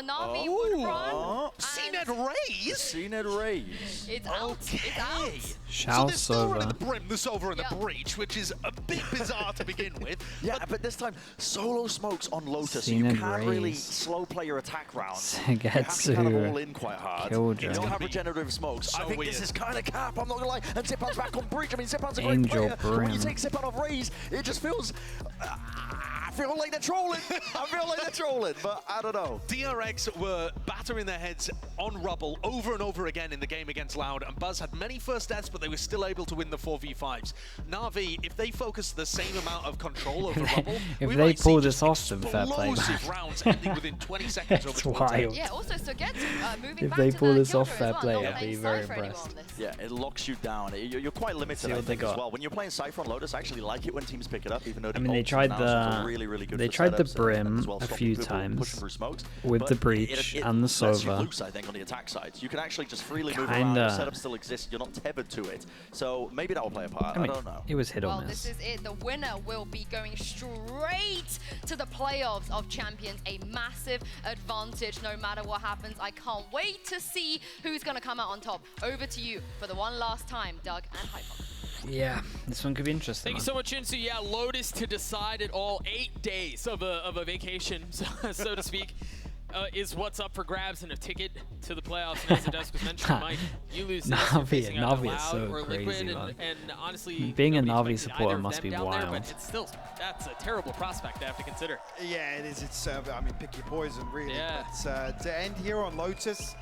Navi would run. CNED raise? CNED raise. It's out. It's out. So they're still running the Brim, the Sova, and the Breach, which is a bit bizarre to begin with. Yeah, but this time, solo smokes on Lotus. CNED You can't really raise. slow play your attack rounds. Getsu you have to kind of all in quite hard. Killjoy. You don't have regenerative smokes. So I think weird. this is kind of cap, I'm not gonna lie. And Zipan's back on Breach. I mean, Zipan's a great Angel player. But when you Brim. take Zipan off raise, it just feels... I feel like they're trolling. I feel like they're trolling, but I don't know. DRX were battering their heads on rubble over and over again in the game against Loud, and Buzz had many first deaths, but they were still able to win the 4v5s. Navi, if they focus the same amount of control over rubble, if we they might pull see this just off, then fair play, man. explosive rounds ending within 20 seconds over It's towards A. wild. Yeah, also, so Getsu moving If back they to pull the this off, Killjoy fair as well, play, not I'd be playing very Cypher anymore impressed. on this. Yeah, it locks you down. You're quite limited, See I what they think, as got. well. When you're playing Cypher on Lotus, I actually like it when teams pick it up, even though I mean, they tried really tried the setups Brim as well, a stopping few people times pushing through smokes. with But the Breach and the lets you Sova. loose, I think, on the attack side. You can actually just freely move around. The setup still exists. You're not tethered to it. So maybe that will play a part. I mean, I don't know. it was hit or Well, miss. this is it. The winner will be going straight to the playoffs of Champions. A massive advantage no matter what happens. I can't wait to see who's going to come out on top. Over to you for the one last time, Doug and Hyper. Yeah, this one could be interesting. Thank you so much, Insu. Yeah, Lotus to decide it all. 8 days of a vacation, so to speak, is what's up for grabs, and a ticket to the playoffs. And as the desk was mentioned, Mike, you lose this, you're facing either Navi is so Loud or crazy, Liquid, man. and honestly, Being a nobody Navi expected supporter either of must them be down there, wild. but it's still, that's a terrible prospect to have to consider. Yeah, it is. It's, I mean, pick your poison, really. Yeah. But to end here on Lotus,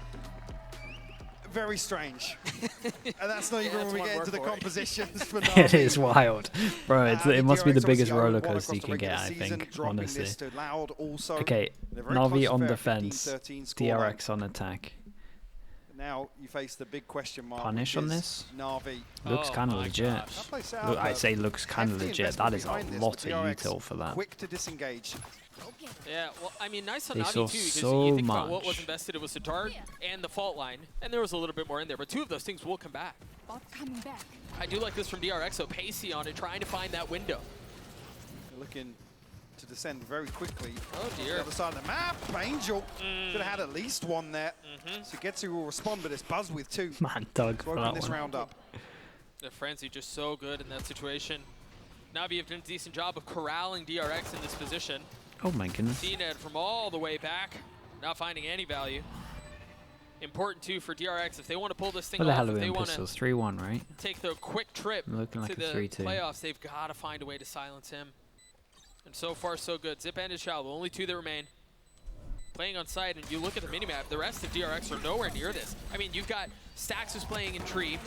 very strange. And that's not even when we get into the compositions for Navi. It is wild. Bro, it must be the DRX biggest obviously roller won coaster you across the can get, regular I season, think, dropping honestly. this to Loud also. Okay, In a very Navi close on affair, defense, 15-13 scoreline. DRX on attack. Now you face the big question mark. Punish which on is this? Navi. Looks Oh kind of my legit. gosh. That plays out, Look, I but say looks kind of hefty legit. investment That is behind a this, lot but of DRX util for that. Quick to disengage. Yeah, well, I mean, nice on They Navi saw too, because so you think about what was much. invested. It was the dart and the fault line, and there was a little bit more in there, but 2 of those things will come back. Coming back. I do like this from DRX, so pacey on it, trying to find that window. They're looking to descend very quickly. Oh The dear. other side of the map, Angel should have had at least one there. So Getsu will respond, but it's Buzz with 2 Man, Doug, to for open that this one. round up. The frenzy just so good in that situation. Navi have done a decent job of corralling DRX in this position. Oh my goodness. CNED from all the way back, not finding any value. Important too for DRX if they want to pull this thing What the off, hell are if we they in want to pistols? 3-1, right? take the quick trip Looking like to a the 3-2. playoffs, they've got to find a way to silence him. And so far, so good. Zip and Shao, the only 2 that remain. Playing on site, and you look at the minimap, the rest of DRX are nowhere near this. I mean, you've got Stax who's playing in tree,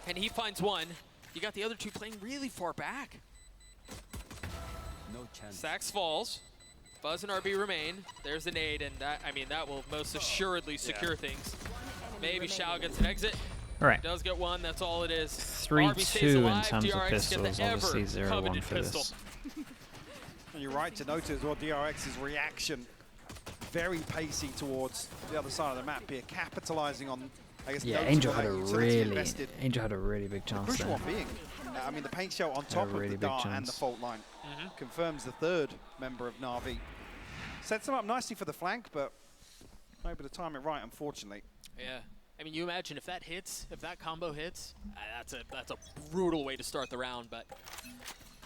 and he finds 1. You got the other 2 playing really far back. No chance. Stax falls. Buzz and RB remain. There's the nade, and that, I mean, that will most assuredly secure things. Maybe Shao gets an exit. All right. Does get 1, that's all it is. 3-2 in terms of pistols, obviously 0-1 for this. And you're right to note as well, DRX's reaction, very pacey towards the other side of the map here, capitalizing on, I guess, Yeah, noting Angel on had that a utility invested. really big chance Crucial there. one being, I mean, the paint shell on top really of the big dart and the chance. fault line confirms the 3rd member of Navi. Sets them up nicely for the flank, but not able to time it right, unfortunately. Yeah. I mean, you imagine if that hits, if that combo hits, that's a brutal way to start the round, but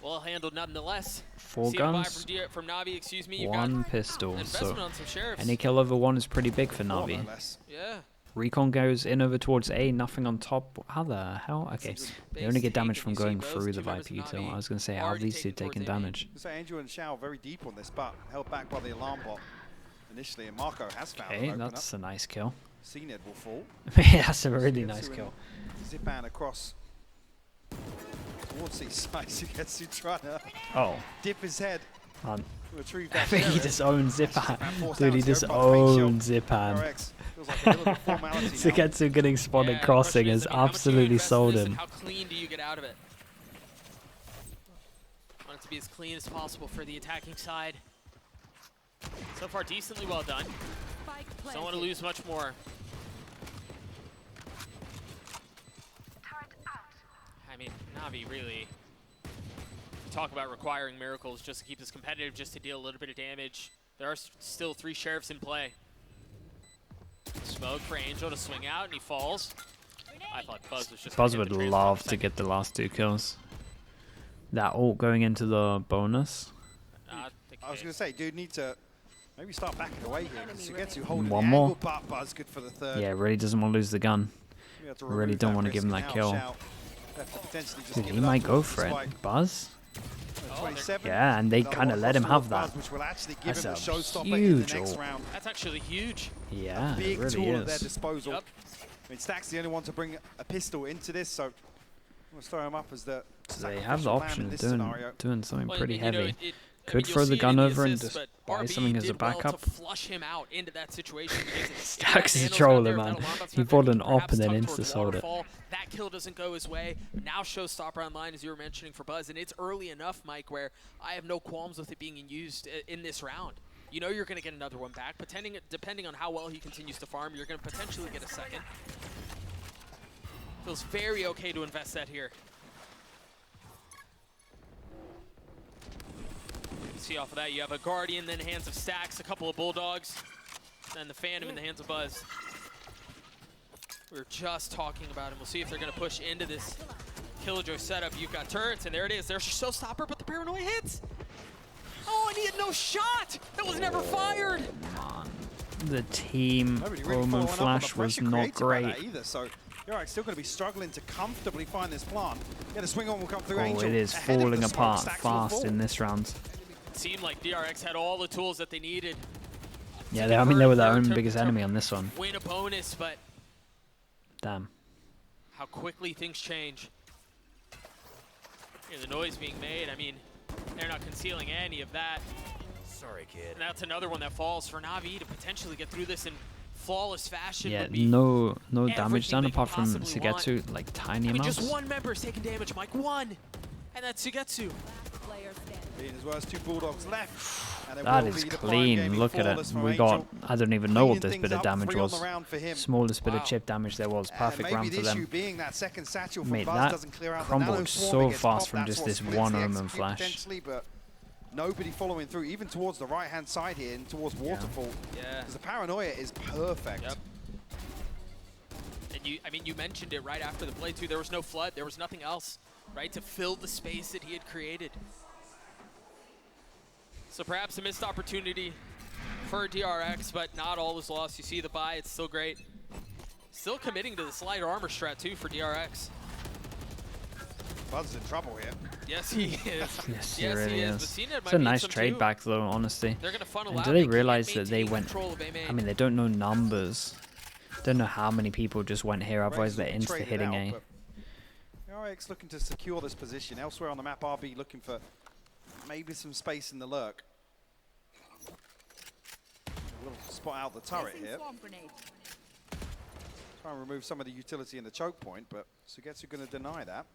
well handled nonetheless. 4 See the buy guns, from Navi, excuse me. You've 1 got pistol. investment So on some sheriffs. any kill over 1 is pretty big for Four, Navi. no less. Yeah. Recon goes in over towards A, nothing on top. How the hell? Okay, they only get damage from going through the Viper util. I was going to say, how have these 2 taken damage? So Angel and Shao very deep on this, but held back by the alarm bot initially, and Marco has found Okay, an open that's a nice kill. up. CNED will fall. That's a really nice kill. Zipan across towards these sides. He gets to try to Oh, dip his head. man. Retrieve I that think he sheriff. just owns Zipan. Forced Dude, out he to just the open paint shell. owns Zipan. DRX feels like a little bit of formality now. Sugetsu getting spotted Yeah, the crossing question has is, I mean, how much do you absolutely invest in sold this and him. How clean do you get out of it? Want it to be as clean as possible for the attacking side. So far, decently well done. Don't want to lose much more. I mean, Navi really talk about requiring miracles just to keep this competitive, just to deal a little bit of damage. There are still 3 sheriffs in play. smoke for Angel to swing out, and he falls. I thought Buzz was just Buzz would love to get the last 2 kills. That ult going into the bonus. I was going to say, dude, need to maybe start backing away here. Sugetsu holding One the more. angle, but Buzz good for the third. Yeah, really doesn't want to lose the gun. We have to Really remove don't that want to give him risk that now. kill. Shout. Have to potentially just Dude, give he it up might go towards for the it. spike. Buzz? 27. Yeah, and they Another kind of one let him across have towards that. Buzz, which will actually give That's him a the showstopper in huge the next ult. round. That's actually huge. Yeah, Big it tool really at their is. disposal. Yep. I mean, Stack's the only one to bring a pistol into this, so I'm going to throw him up as the So they have the sacrificial lamb option in of this doing scenario. something Well, pretty you know, heavy. I Could mean, throw you'll the see it gun in the over and assists, just but buy RB something as a did well backup. to flush him out into that situation. Stax is trolling, man. He bought an op and then insta-sold it. That kill doesn't go his way. Now showstopper online, as you were mentioning for Buzz, and it's early enough, Mike, where I have no qualms with it being used in this round. You know you're going to get another one back. Depending on how well he continues to farm, you're going to potentially get a second. Feels very okay to invest that here. See off of that, you have a Guardian, then hands of Stax, a couple of Bulldogs, then the Phantom in the hands of Buzz. We were just talking about him. We'll see if they're going to push into this Killjoy setup. You've got turrets, and there it is. There's your showstopper, but the Paranoia hits. Oh, and he had no shot. That was never fired. The team Nobody really Roman following up on the Flash was pressure not created by great. that either, so DRX still going to be struggling to comfortably find this plant. Yeah, the swing on will come through. Oh, Angel it is ahead of falling the smoke. apart Stax will fast fall. in this round. It seemed like DRX had all the tools that they needed. Yeah, I mean, they were their own biggest enemy on this one. Win a bonus, but Damn. how quickly things change. Hear the noise being made. I mean, they're not concealing any of that. Sorry, kid. And that's another one that falls for Navi to potentially get through this in flawless fashion. Yeah, would be no damage everything done they could apart from possibly want. Sugetsu, like tiny I mean, amounts. just one member is taking damage, Mike. One. And that's Sugetsu. Being as well as 2 Bulldogs left. And it That will is be the clean. Prime Look at Gaming it. Flawless from We got, Angel. I don't even know what this Cleaning bit of things up, damage 3 on was. the round for him. Smallest bit Wow. of chip damage there was. And Perfect maybe round the for issue them. being that second satchel from Mate, Buzz that doesn't clear out crumbled the nano so swarm against fast top. from That's just what this splits one the Omen execute flash. potentially, but nobody following through, even towards the right-hand side here and towards Waterfall. Yeah. Because the Paranoia is perfect. Yep. And I mean, you mentioned it right after the play too. There was no flood. There was nothing else, right, to fill the space that he had created. So perhaps a missed opportunity for DRX, but not all is lost. You see the buy, it's still great. Still committing to this light armor strat too for DRX. Buzz is in trouble here. Yes, he is. Yes, he yes, really he is. is. But CNET It's might a need nice some trade too. back though, honestly. They're gonna funnel And out. do they can't realize that they maintain went? control of A main. I mean, they don't know numbers. Don't know how many people just went here. Otherwise, they're Raiders will insta be traded hitting out, A. but DRX looking to secure this position. Elsewhere on the map, RB looking for maybe some space in the lurk. We'll spot out the turret here. Try and remove some of the utility in the choke point, but Sugetsu going to deny that.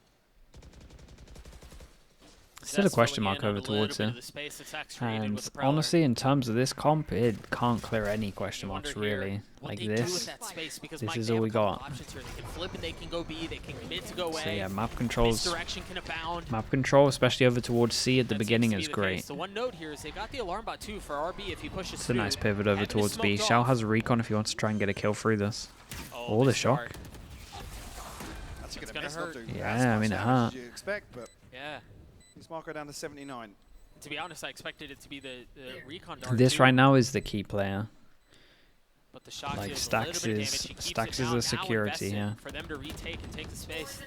Still a Zest question filling mark in on over a little towards bit it. of the space that Sax created with And the Prowler. honestly, in terms of this comp, it can't clear any question You marks wonder here really. what Like they do with this. that space, because this Mike, is they all have we a couple got. options here. They can flip and they can go B. They can commit to go A. So yeah, map controls. Misdirection can abound. Map control, especially over towards C at the That beginning, seems is to be the great. case. The one note here is they got the alarm bot too for RB if he pushes It's a through. nice pivot over Heaven is towards B. smoked Shao off. has a recon if he wants to try and get a kill through this. Oh, Or the they shock. start. That's It's going to gonna miss, not hurt. do Yeah, as I much mean, it damage hurt. as you expect, but Yeah. he's Marco down to 79. To be honest, I expected it to be the recon dart This too, right now is the key player. but the shock like, deals a little Stax bit of is- damage. He keeps Stax it is down, the now security, invested yeah. for them to retake and take the space.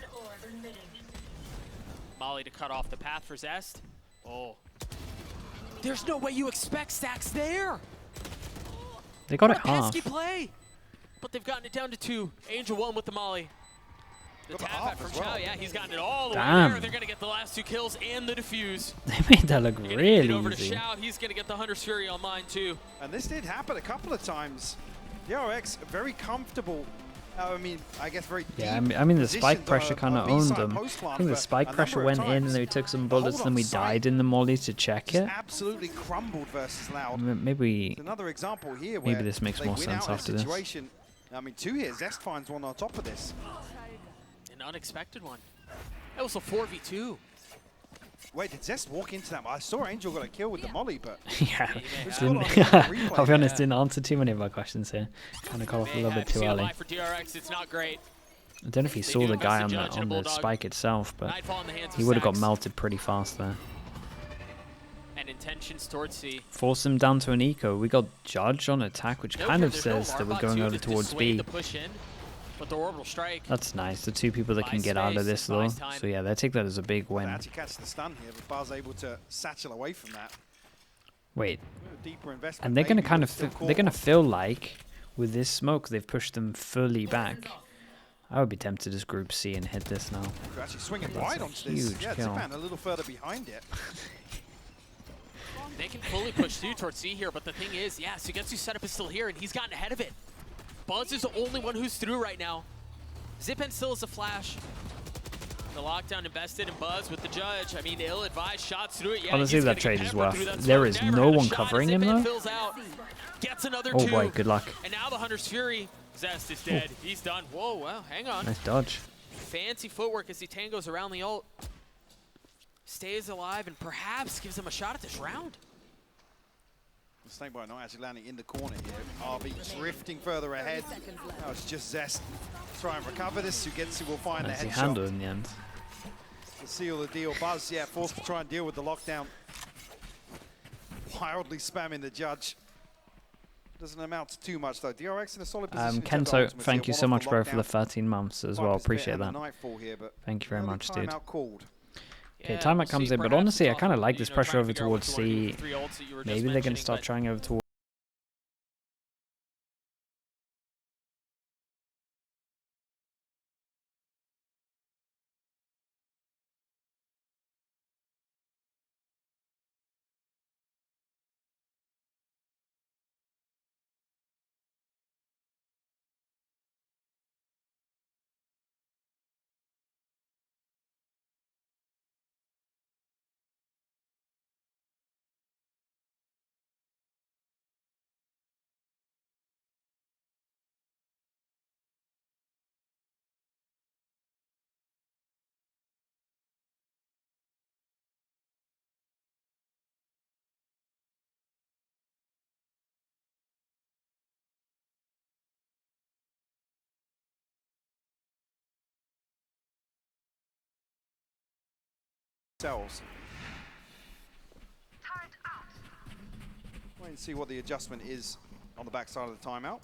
Molly to cut off the path for Zest. Oh. There's no way you expect Stacks there. They got What it a half. pesky play. But they've gotten it down to 2. Angel 1 with the Molly. The Got the tap half out from as well. Chow, yeah, he's gotten it all the way Damn. there. They're going to get the last 2 kills and the defuse. They made that look Gonna hand really it over to easy. Shao. He's going to get the Hunter's Fury online too. And this did happen a couple of times. DRX very comfortable. I mean, I guess very Yeah, deep I mean the positions spike pressure on kind a of B owned side them. post I plant think the for spike a pressure number of went in and times. they took some The bullets hold and then we on site died in the molly to check just it. absolutely crumbled versus Loud. Maybe It's another example here maybe where this makes they more win sense out in a after this. situation. I mean, 2 here. Zest finds one on top of this. An unexpected one. That was a 4v2. Wait, did Zest walk into that? I saw Angel got a kill with the molly, but Yeah, it's didn't, still on the replay. I'll be honest, didn't answer too many of my questions here. Kind of got off a little bit too early. For DRX, it's not great. I don't know if he saw the guy on the spike itself, but he would have got melted pretty fast there. And intentions towards C. Force him down to an eco. We got Judge on attack, which kind of says that we're going over towards B. But the orbital strike. That's nice. The two people that can get out of this though. So yeah, they take that as a big win. Actually catch the stun here, but Buzz able to satchel away from that. Wait. Deeper investment. And they're gonna kind of they're gonna feel like with this smoke they've pushed them fully back. I would be tempted to just group C and hit this now. You're actually swinging wide onto this. Huge Yeah, kill. Zipan a little further behind it. They can fully push through towards C here, but the thing is, yeah, Sugetsu's setup is still here, and he's gotten ahead of it. Buzz is the only one who's through right now. Zipan still is a flash. The lockdown invested in Buzz with the Judge. I mean, ill-advised shots through it. Yeah, honestly, that trade is worth. There is no one covering him though. Gets another Oh two. boy, good luck. And now the Hunter's Fury. Zest is dead. He's done. Whoa, well, hang on. Nice dodge. Fancy footwork as he tangos around the ult. Stays alive and perhaps gives him a shot at this round. The Snakebite not actually landing in the corner here. RB drifting further ahead. Now it's just Zest. Try and recover this. Sugetsu will find the Nice headshot handle in the end. to seal the deal. Buzz, yeah, forced to try and deal with the lockdown. Wildly spamming the Judge. Doesn't amount to too much though. DRX in a solid position. Kento, thank you so much, bro, for the 13 months as well. Appreciate that. Here, Thank you very much, dude. Called. Okay, Yeah, timeout we'll comes see. in, but Perhaps honestly, I off kind of of, like you this know, pressure trying to over figure out towards what you wanna do C. with the 3 ults that you were just Maybe they're going to mentioning, start but trying over towards. Cells. Wait and see what the adjustment is on the backside of the timeout.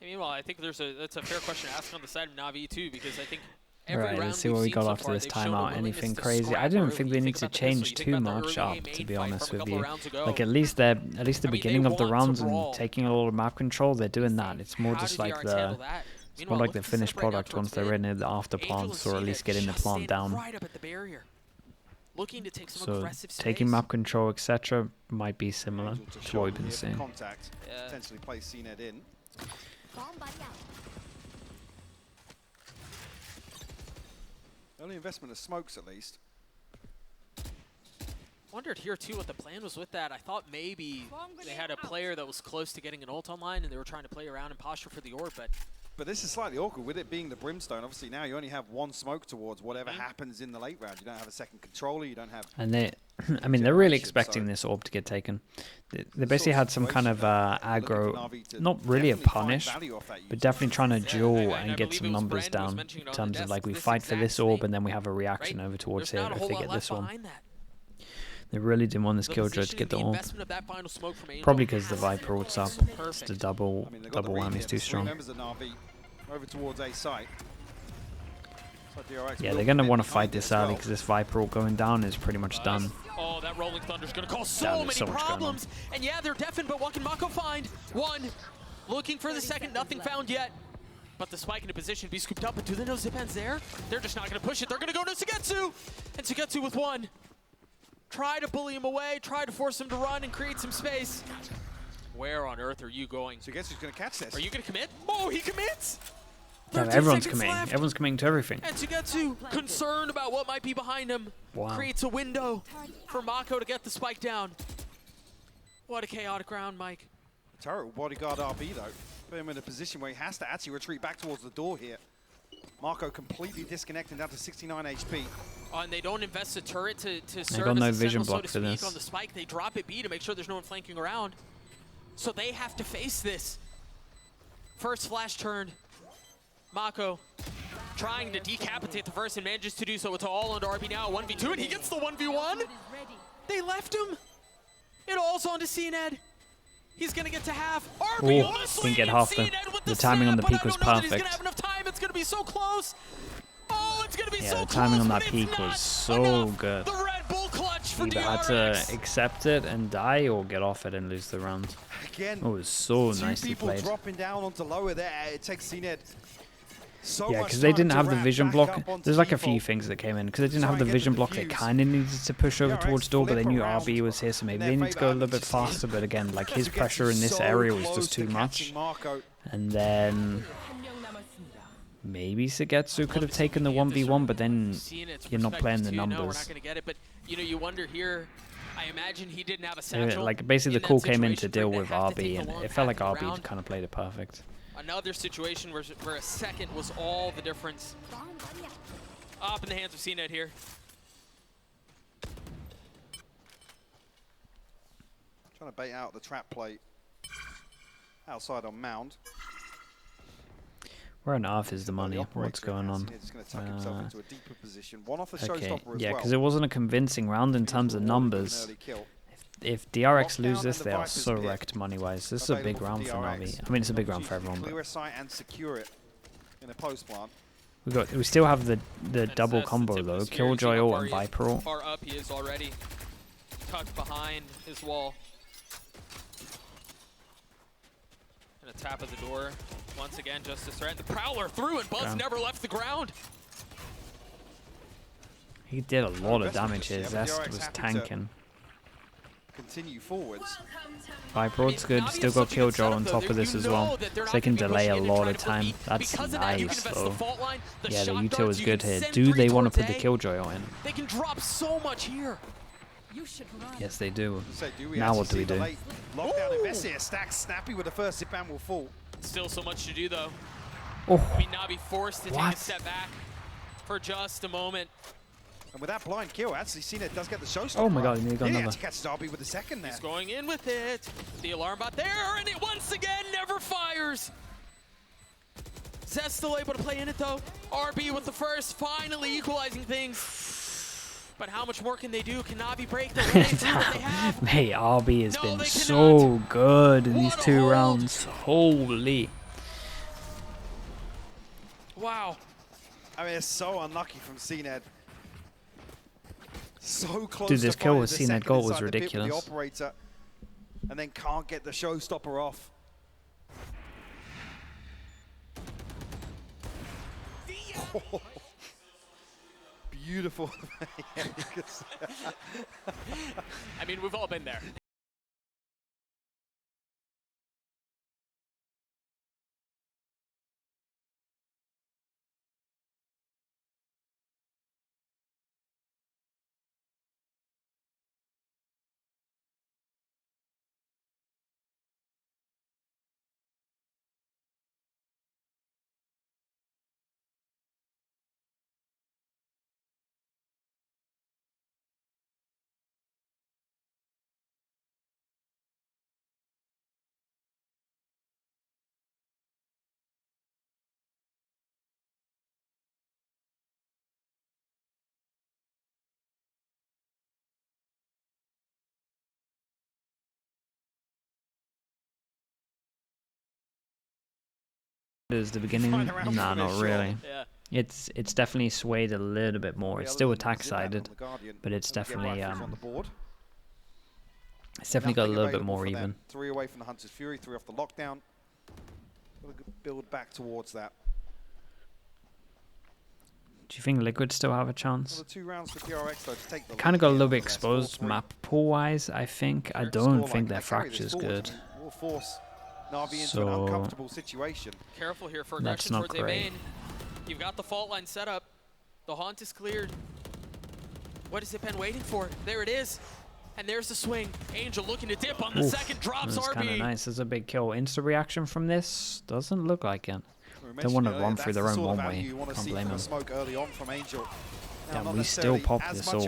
meanwhile, I think that's a fair question to ask on the side of Navi too, because I think every Right, round let's see we've what we seen got so after far, this they've shown a timeout. willingness Anything to crazy? scrap I don't early. think You they need think to about the change pistol, you too think about the much early up, game to be fight honest from a with couple you. rounds ago. Like at least the I mean, beginning they of the want to rounds and brawl. taking a little map control, they're doing that. It's more How just did like DRX handle that? it's Meanwhile, more like look the at the finished setup right now product once towards they're mid. in the after Angel plants and or at Cena least getting the just plant standing down. right up at the barrier, looking to take some So aggressive taking space. map control, etc., might be similar Angel to to show what we've been here for seeing. Contact. Yeah. Potentially play CNED in. Early investment of smokes at least. Wondered here too what the plan was with that. I thought maybe they had a player that was close to getting an ult online and they were trying to play around and posture for the orb, but this is slightly awkward with it being the Brimstone. Obviously now you only have one smoke towards whatever happens in the late round. You don't have a second controller, you don't have... And they, I mean, they're really Generation, expecting so- this orb to get taken. They basically had some kind of aggro, not really a punish, but definitely trying to duel and get some numbers down in terms of like we fight for this orb and then we have a reaction over towards here if they get this one. They really didn't want this Killjoy to get the orb. Probably because the Viper ult's up. It's the double whammy's too strong. Members of Navi over towards A site. So DRX Yeah, will they're going to commit want to behind fight it this as well. early because this Viper ult going down is pretty much done. Oh, that Rolling Thunder's gonna cause so Yeah, many there's so much going on. problems. And yeah, they're deafened, but what can Mako find? One, looking for the second, nothing found yet. But the spike in a position to be scooped up, but do they know Zipan's there? They're just not gonna push it. They're gonna go to Sugetsu! And Sugetsu with one. Try to bully him away, try to force him to run and create some space. Where on earth are you going? So guess who's going to catch this? Are you gonna commit? Oh, he commits! Yeah, 13 everyone's seconds committing. left. Everyone's committing to everything. And Sugetsu, concerned about what might be behind him, Wow. creates a window for Mako to get the spike down. What a chaotic round, Mike. Turret will bodyguard RB though. Put him in a position where he has to actually retreat back towards the door here. Marco completely disconnected down to 69 HP. And they don't invest a turret to serve got no as a vision sentinel, block so to for speak, this. on the spike. They drop it B to make sure there's no one flanking around. So they have to face this. First flash turned. Mako trying to decapitate the first and manages to do so. It's all under RB now, 1v2, and he gets the 1v1. They left him. It all's on to CNED. He's gonna get to half. RB on the didn't sleeve. get half though. CNED with The timing on the snap, peak but was I don't know that he's perfect. gonna have enough time. It's gonna be so close. Oh, it's gonna be Yeah, so the timing close, on but that it's peak not was so enough. good. The Red Bull clutch for Either had DRX. to accept it and die or get off it and lose the round. Again, Oh, it was so two nicely people played. dropping down onto lower there. It takes CNED so Yeah, much because they time didn't to have the wrap vision back block. up onto There's like a default. few things that came in. Because they didn't Try have the and get vision the block, they defuse. kind of needed to push over DRX towards door, but they flip knew around RB was here, so maybe in they their need to go a favour. little bit Just- faster. But again, like his Gets pressure in this so area was close just to too much. catching Marco. And then maybe Sugetsu could have taken the 1v1, but then you're not playing the No, we're numbers. not gonna get it, but you wonder here. I imagine he didn't have a Yeah, satchel. like basically in the that call came in situation to for him deal with have to take RB, the and long it felt like path of the RB round. kind of played it perfect. Another situation where a second was all the difference. Up in the hands of CNED here. Trying to bait out the trap plate outside on Mound. Where on earth is the money? operator What's going on? He's going to tuck himself into a deeper position. One off the Okay, showstopper as yeah, well. because it wasn't a convincing round in terms of Rewarded with an numbers. early kill. If DRX Lockdown lose and this, the they are Viper's so pick wrecked money-wise. This is a big Available round for DRX. Navi. I mean, it's a big round for Opportunity to everyone, clear but a site and secure it in a post plant. we still have the And double that's the combo tip of though. the spear. Killjoy See how ult far and he is- Viper ult. Far up he is already. Tucked behind his wall. And a tap at the door. Once again, just to threaten. The Prowler through and Buzz Okay. never left the ground. He did a lot of Best damage here. just, yeah, but Zest DRX was happy to tanking. Continue forwards. Viper ult's good. Navi Still has got such a good Killjoy setup, on though. top of this You as know well. that they're So not they can gonna be delay a pushing and lot trying of to put time. beat. That's Because of that, you can nice invest the though. fault line, the Yeah, the shock util darts, is you good can here. send Do three they want to towards put the A. Killjoy ult in? They can drop so much here. Yes, they do. So do we Now actually what do we see the do? late lockdown invest here? Stack Snappy with the first Zipan will fall. Still so much to do, though. Oh, I mean, Navi forced to take What? a step back for just a moment. And with that blind kill, actually CNED does get the showstopper. Oh my God, up. he nearly got Yeah, another. he catches RB with the second there. He's going in with it. The alarm bot there, and it once again never fires. Zest still able to play in it, though. RB with the first, finally equalizing things. But how much more can they do? Can Navi break the way through what they have? Mate, RB has No, been they so good in these What a two hold. rounds. Holy. Wow. I mean, it's so unlucky from CNED. So close. Dude, this to kill finding with the CNED second goal was inside the pit with ridiculous. The operator, and then can't get the showstopper off. Beautiful. Yeah, you could say. I mean, we've all been there. Is the beginning? Find around Nah, for not this really. Yeah. It's definitely swayed a little bit more. It's still attack sided, but it's definitely on the board. it's definitely got a Nothing little bit available more for them. even. 3 away from the Hunter's Fury, 3 off the lockdown. Got to build back towards that. Do you think Liquid still have a Well, chance? the 2 rounds for DRX though to take the Kind of got a lead little bit nonetheless, exposed 4-3. map pool wise. I think I Correct don't scoreline. think They their carry this fracture's forward. good. Will force Navi into So- an uncomfortable situation. Careful here for That's aggression not towards A great. main. You've got the fault line set up. The haunt is cleared. What is Zipan waiting for? There it is. And there's the swing. Angel looking to dip on the Oof, second, drops that's kind of RB. nice. There's a big kill. Insta reaction from this doesn't look like it. We They want to mentioned run earlier, through that's their the own sort of one value way. you want to Can't see blame from a them. smoke early on from Angel. Damn, we still popped this all.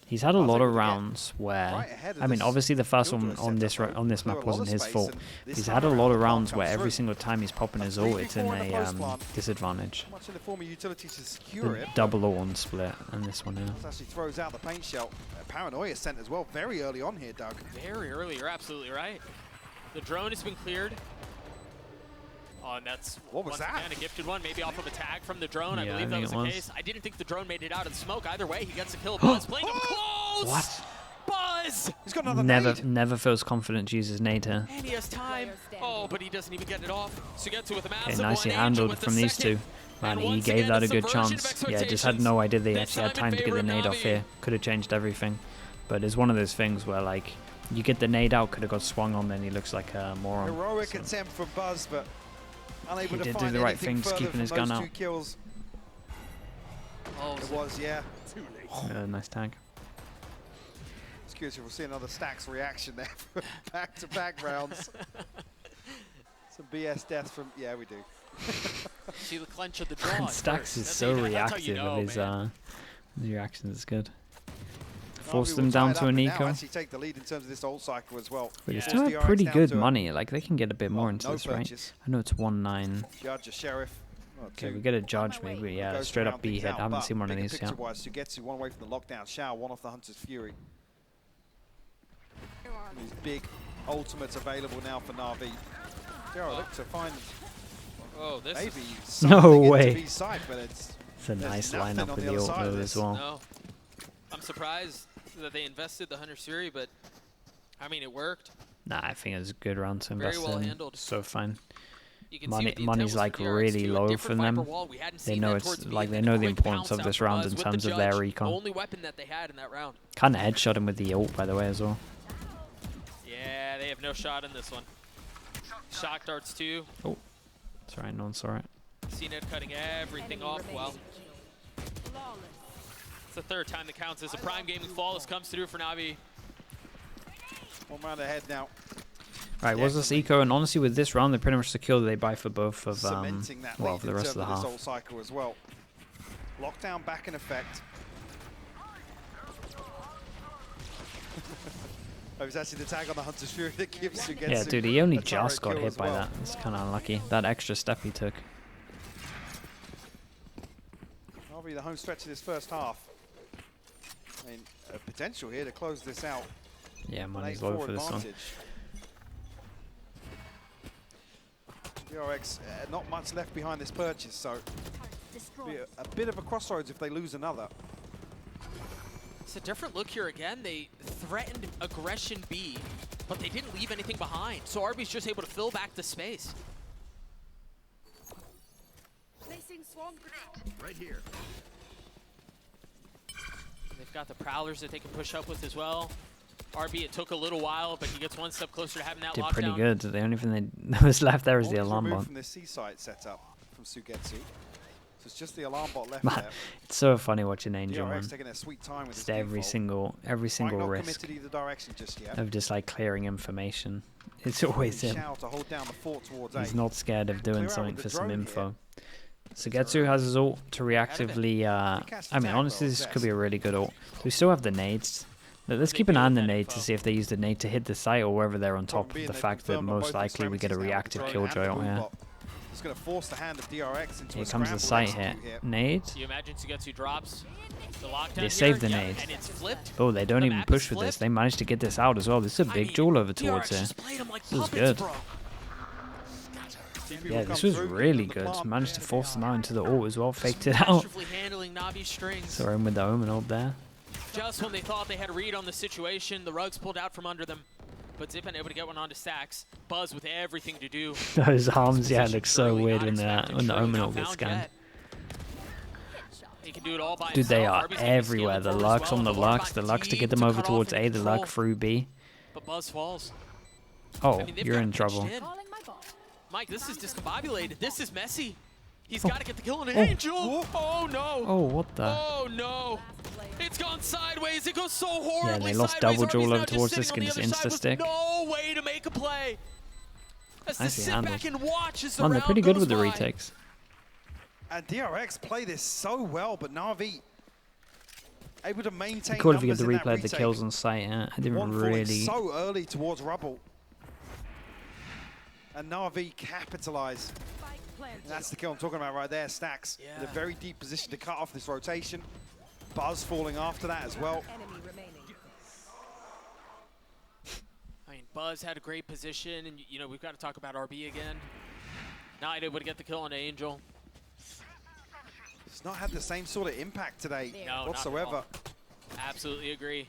He's had a lot of rounds where, I mean, obviously the first one on this map wasn't his fault. He's had a lot of rounds where every single time he's popping his ult, it's in a disadvantage. The double ult on split, and this one here. Actually throws out the paint shell. Paranoia sent as well very early on here, Doug. Very early, you're absolutely right. The drone has been cleared. Oh, and that's what was that? Again, a gifted one, maybe off of a tag from the drone. I believe that was the case. I didn't think the drone made it out of the smoke. Either way, he gets a kill. Buzz playing him close. What? Buzz! He's got another never feels confident to use his nade here. And he has time. Oh, but he doesn't even get it off. Sugetsu with a massive okay, nicely handled from these two. Man, he gave that a good chance. Yeah, just had no idea they actually had time to get the nade off here. Could have changed everything. But it's one of those things where, like, you get the nade out, could have got swung on, then he looks like a moron. Heroic attempt from Buzz, but unable he to did find do the right thing, just keeping his gun out. Kills. Oh, it was, yeah. Nice tag. It's curious if we'll see another Stacks reaction there for back-to-back rounds. Some BS deaths from, yeah, we do. See the clench of the jaw. Stacks is so reactive of his reactions. It's good. Force them down to an eco. Actually take the lead in terms of this ult cycle as well. But it's still pretty good money. Like, they can get a bit more into this, right? I know it's 1-9. Judge a sheriff. Okay, we get a judge maybe. Yeah, straight up B hit. I haven't seen one of these yet. Sugetsu one away from the lockdown shower, one off the Hunter's Fury. These big ultimates available now for Navi. Daryl look to find maybe no way. Side, but it's a nice lineup with the ult though as well. No. I'm surprised that they invested the Hunter's Fury, but I mean it worked. Nah, I think it was a good round to invest well in. handled. So fine. Money's like really low for them. They know it's like they know the importance of this round in terms of their recon. Only weapon that they had in that round. Kind of headshot him with the ult, by the way, as well. Yeah, they have no shot in this one. Shock darts too. Oh, it's alright, no, it's alright. CNET cutting everything off well. It's the third time that counts as a Prime Gaming Flawless comes through for Navi. One round ahead now. Right, was this eco, and honestly with this round they pretty much secured they buy for both of well, for the rest of the half. Cycle as well. Lockdown back in effect. It was actually the tag on the Hunter's Fury that gives Sugetsu. Yeah, dude, he only just got hit by that. It's kind of unlucky. That extra step he took. Navi the home stretch of this first half. I mean, potential here to close this out. Yeah, money's low for this one. DRX, not much left behind this purchase, so be a bit of a crossroads if they lose another. It's a different look here again. They threatened aggression B, but they didn't leave anything behind. So RB's just able to fill back the space. Placing swarm grenade. Right here. They've got the Prowlers that they can push up with as well. RB, it took a little while, but he gets one step closer to having that lockdown. Did pretty good. The only thing that was left there is the alarm bot. From the C-site setup from Sugetsu. So it's just the alarm bot left Man, there. it's so funny watching Angel. DRX taking their sweet time with just every single risk of just like clearing information. It's always him. He's not scared of doing something for some info. Sugetsu has his ult to reactively. I mean, honestly, this could be a really good ult. We still have the nades. Let's keep an eye on the nade to see if they use the nade to hit the site or whether they're on top of the fact that most likely we get a reactive killjoy out here. It's going to force the hand of DRX into here comes the site hit. Nade. You imagine Sugetsu drops the lockdown. They save the nade. And it's flipped. Oh, they don't even push for this. They managed to get this out as well. This is a big duel over towards here. This is good. Yeah, this was really good. Managed to force them out into the ult as well. Faked it out. So in with the Omen ult there. Just when they thought they had a read on the situation, the rugs pulled out from under them. But Zip able to get one onto Stacks. Buzz with everything to do. Those arms, yeah, look so weird when the Omen ult gets scanned. He can do it all by Dude, they are himself. everywhere. The Lux on the Lux to get them over towards A, the Lux through B. But Buzz falls. Oh, you're in trouble. Mike, this is discombobulated. This is messy. He's got to get the kill on an Angel. Oh no. Oh, what the? Oh no. It's gone sideways. It goes so horribly. Yeah, they lost double duel over towards this. Can just insta stick. No way to make a play. Nicely handled. Man, they're pretty good with the retakes. And DRX play this so well, but Navi able to maintain Cool if you get numbers the in that replay of the retake. kills on site. I didn't One falling really. so early towards rubble. And Navi capitalize. And that's the kill I'm talking about right there. Stacks in a very deep position to cut off this rotation. Buzz falling after that as well. Enemy remaining. I mean, Buzz had a great position, and you know we've got to talk about RB again. Not able to get the kill on Angel. It's not had the same sort of impact today No, whatsoever. not at all. Absolutely agree.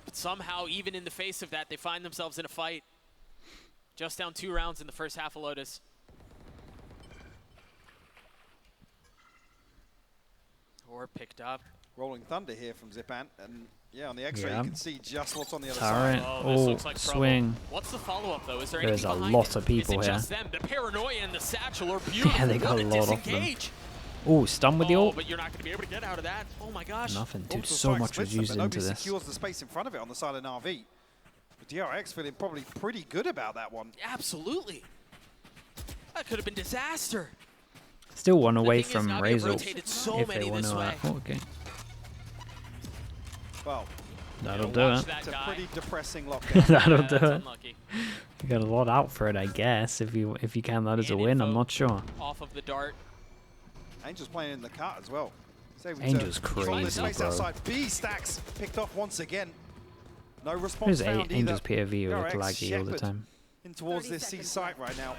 But somehow, even in the face of that, they find themselves in a fight. Just down 2 rounds in the first half of Lotus. Or picked up. Rolling Thunder here from Zipan, and yeah, on the X-ray Yeah. you can see just what's on the other Turret. side. This Oh, looks like trouble. swing. What's the follow-up though? Is there There's anything a behind lot it? of people Is it here. just them? The paranoia and the satchel are beautiful. Yeah, they got What a lot of them. disengage. Oh, stun with the ult. But you're not going to be able to get out of that. Oh my gosh. Nothing, dude. Orbital So strike much was splits them, used but into nobody this. secures the space in front of it on the side of Navi. But DRX feeling probably pretty good about that one. Absolutely. That could have been disaster. Still one away thing is, from Navi have Razor rotated so if many they want this to. way. Oh, okay, Well, that'll Yeah, do watch it. that it's a guy. pretty depressing lockdown. That'll Yeah, do that's it. unlucky. You got a lot out for it, I guess. If you count that as a And win, I'm info not sure. Off of the dart. Angel's playing in the cut as well. Say we Angel's control this crazy, space bro. outside. B Stacks picked off once again. No response Who's found Angel's either. POV? You look DRX laggy all the shepherd time. in towards 30 this C seconds site right now.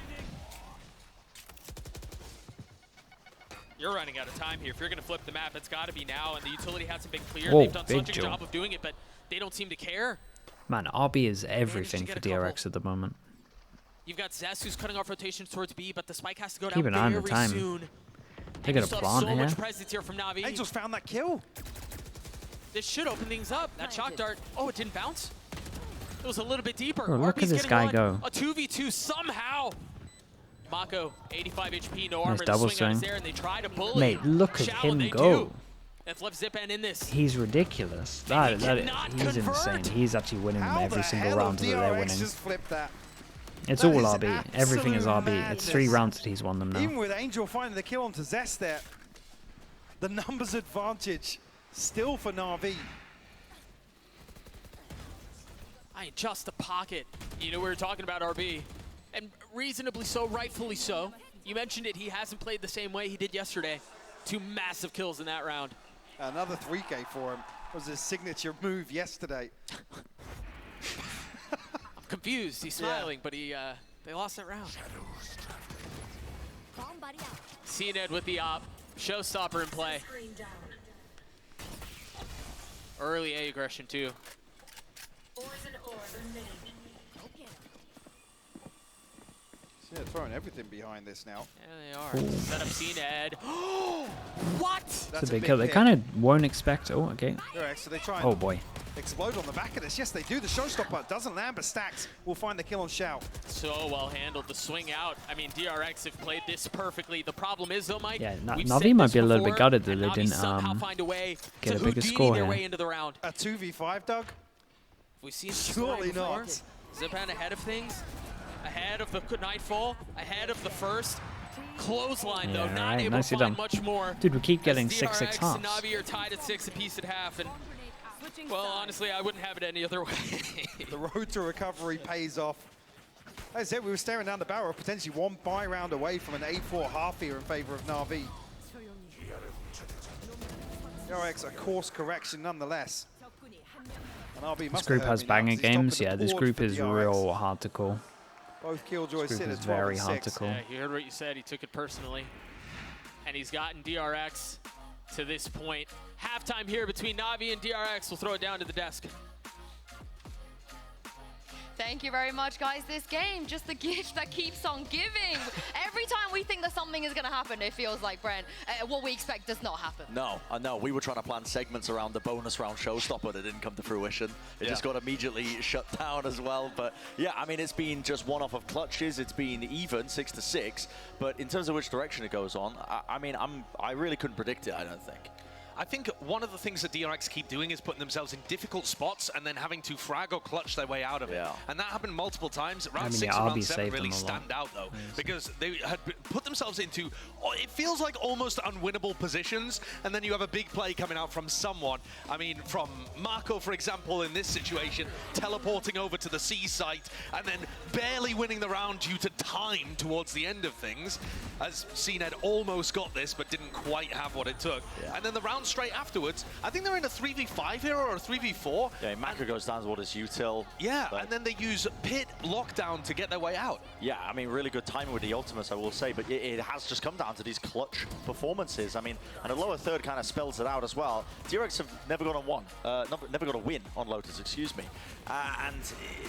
You're running out of time here. If you're going to flip the map, it's got to be now. And the utility hasn't been clear. Whoa, They've done big such a jump. job of doing it, but they don't seem to care. Man, RB is everything get for a couple. DRX at the moment. You've got Zest who's cutting off rotations towards B, but the spike has to go Keep down an eye on the very time. soon. They And got you a still have plant so here. much presence here from Navi. Angel's found that kill. This should open things up. That shock dart. Oh, it didn't bounce. It was a little bit deeper. Bro, look RB's at this getting guy one. go. A 2v2 somehow. Mako, 85 HP, no Nice armor. The double swing out is swing. there, and they try to bully. Mate, look at Shallow, him they go. do. That's left Zipan in this. He's ridiculous. They That cannot he's convert. insane. He's actually winning them How every the single hell round have that they're DRX winning. just flipped that? It's That all is RB. Everything is absolute RB. It's 3 madness. rounds that he's won them now. Even with Angel finding the kill onto Zest there, the numbers advantage still for Navi. I mean, just the pocket. You know, we were talking about RB, and reasonably so, rightfully so. You mentioned it, he hasn't played the same way he did yesterday. 2 massive kills in that round. Another 3K for him was his signature move yesterday. I'm confused, he's smiling, but he, they lost that round. Bomb buddy out. CNED with the op, showstopper in play. Screen down. Early A aggression too. Poison orb remaining. Okay. So yeah, throwing everything behind this now. Yeah, they are. Set up CNED. What? That's It's a big kill. They kind of won't expect. Oh, okay. DRX, so they try and Oh boy. explode on the back of this. Yes, they do. The showstopper doesn't land, but Stacks will find the kill on Shao. So well handled. The swing out. I mean, DRX have played this perfectly. The problem is though, Mike. Yeah, we've Navi said might this be a little bit before, gutted that and they Navi didn't, somehow find a way get to a bigger Houdini score their here. way into the round. A 2v5, Doug? We've seen this Surely before. not. Zipan ahead of things, ahead of the Nightfall, ahead of the first. Clothesline though, Yeah, not right, able nicely to find done. much more. Dude, we keep getting As 6-6 DRX and halves. Navi are tied at 6 apiece at half, and Switching well, sides. honestly, I wouldn't have it any other way. The road to recovery pays off. As I said, we were staring down the barrel of potentially 1 buy round away from an 8-4 half here in favor of Navi. DRX, a course correction nonetheless. And RB This must group have has heard me now, 'cause banger he's top of games. the Yeah, this board group for is DRX. real hard to call. Both killjoys This sit group at is 12 very and hard 6. to call. Yeah, you heard what you said. He took it personally. And he's gotten DRX to this point. Halftime here between Navi and DRX. We'll throw it down to the desk. Thank you very much, guys. This game, just the gift that keeps on giving. Every time we think that something is going to happen, it feels like, Brent, what we expect does not happen. No, I know. We were trying to plan segments around the bonus round showstopper that didn't come to fruition. It just got immediately shut down as well. But yeah, I mean, it's been just one off of clutches. It's been even 6-6. But in terms of which direction it goes on, I mean, I really couldn't predict it, I don't think. I think one of the things that DRX keep doing is putting themselves in difficult spots and then having to frag or clutch their way out of it. And that happened multiple times. Round 6 and round 7 really stand out, though, because they had put themselves into, it feels like almost unwinnable positions, and then you have a big play coming out from someone. I mean, from Marco, for example, in this situation, teleporting over to the C site and then barely winning the round due to time towards the end of things, as CNED almost got this, but didn't quite have what it took. And then the round straight afterwards, I think they're in a 3v5 here or a 3v4. Yeah, Maka goes down towards his util. Yeah, and then they use pit lockdown to get their way out. Yeah, I mean, really good timing with the ultimates, I will say, but it has just come down to these clutch performances. I mean, and a lower third kind of spells it out as well. DRX have never got never got a win on Lotus, excuse me. And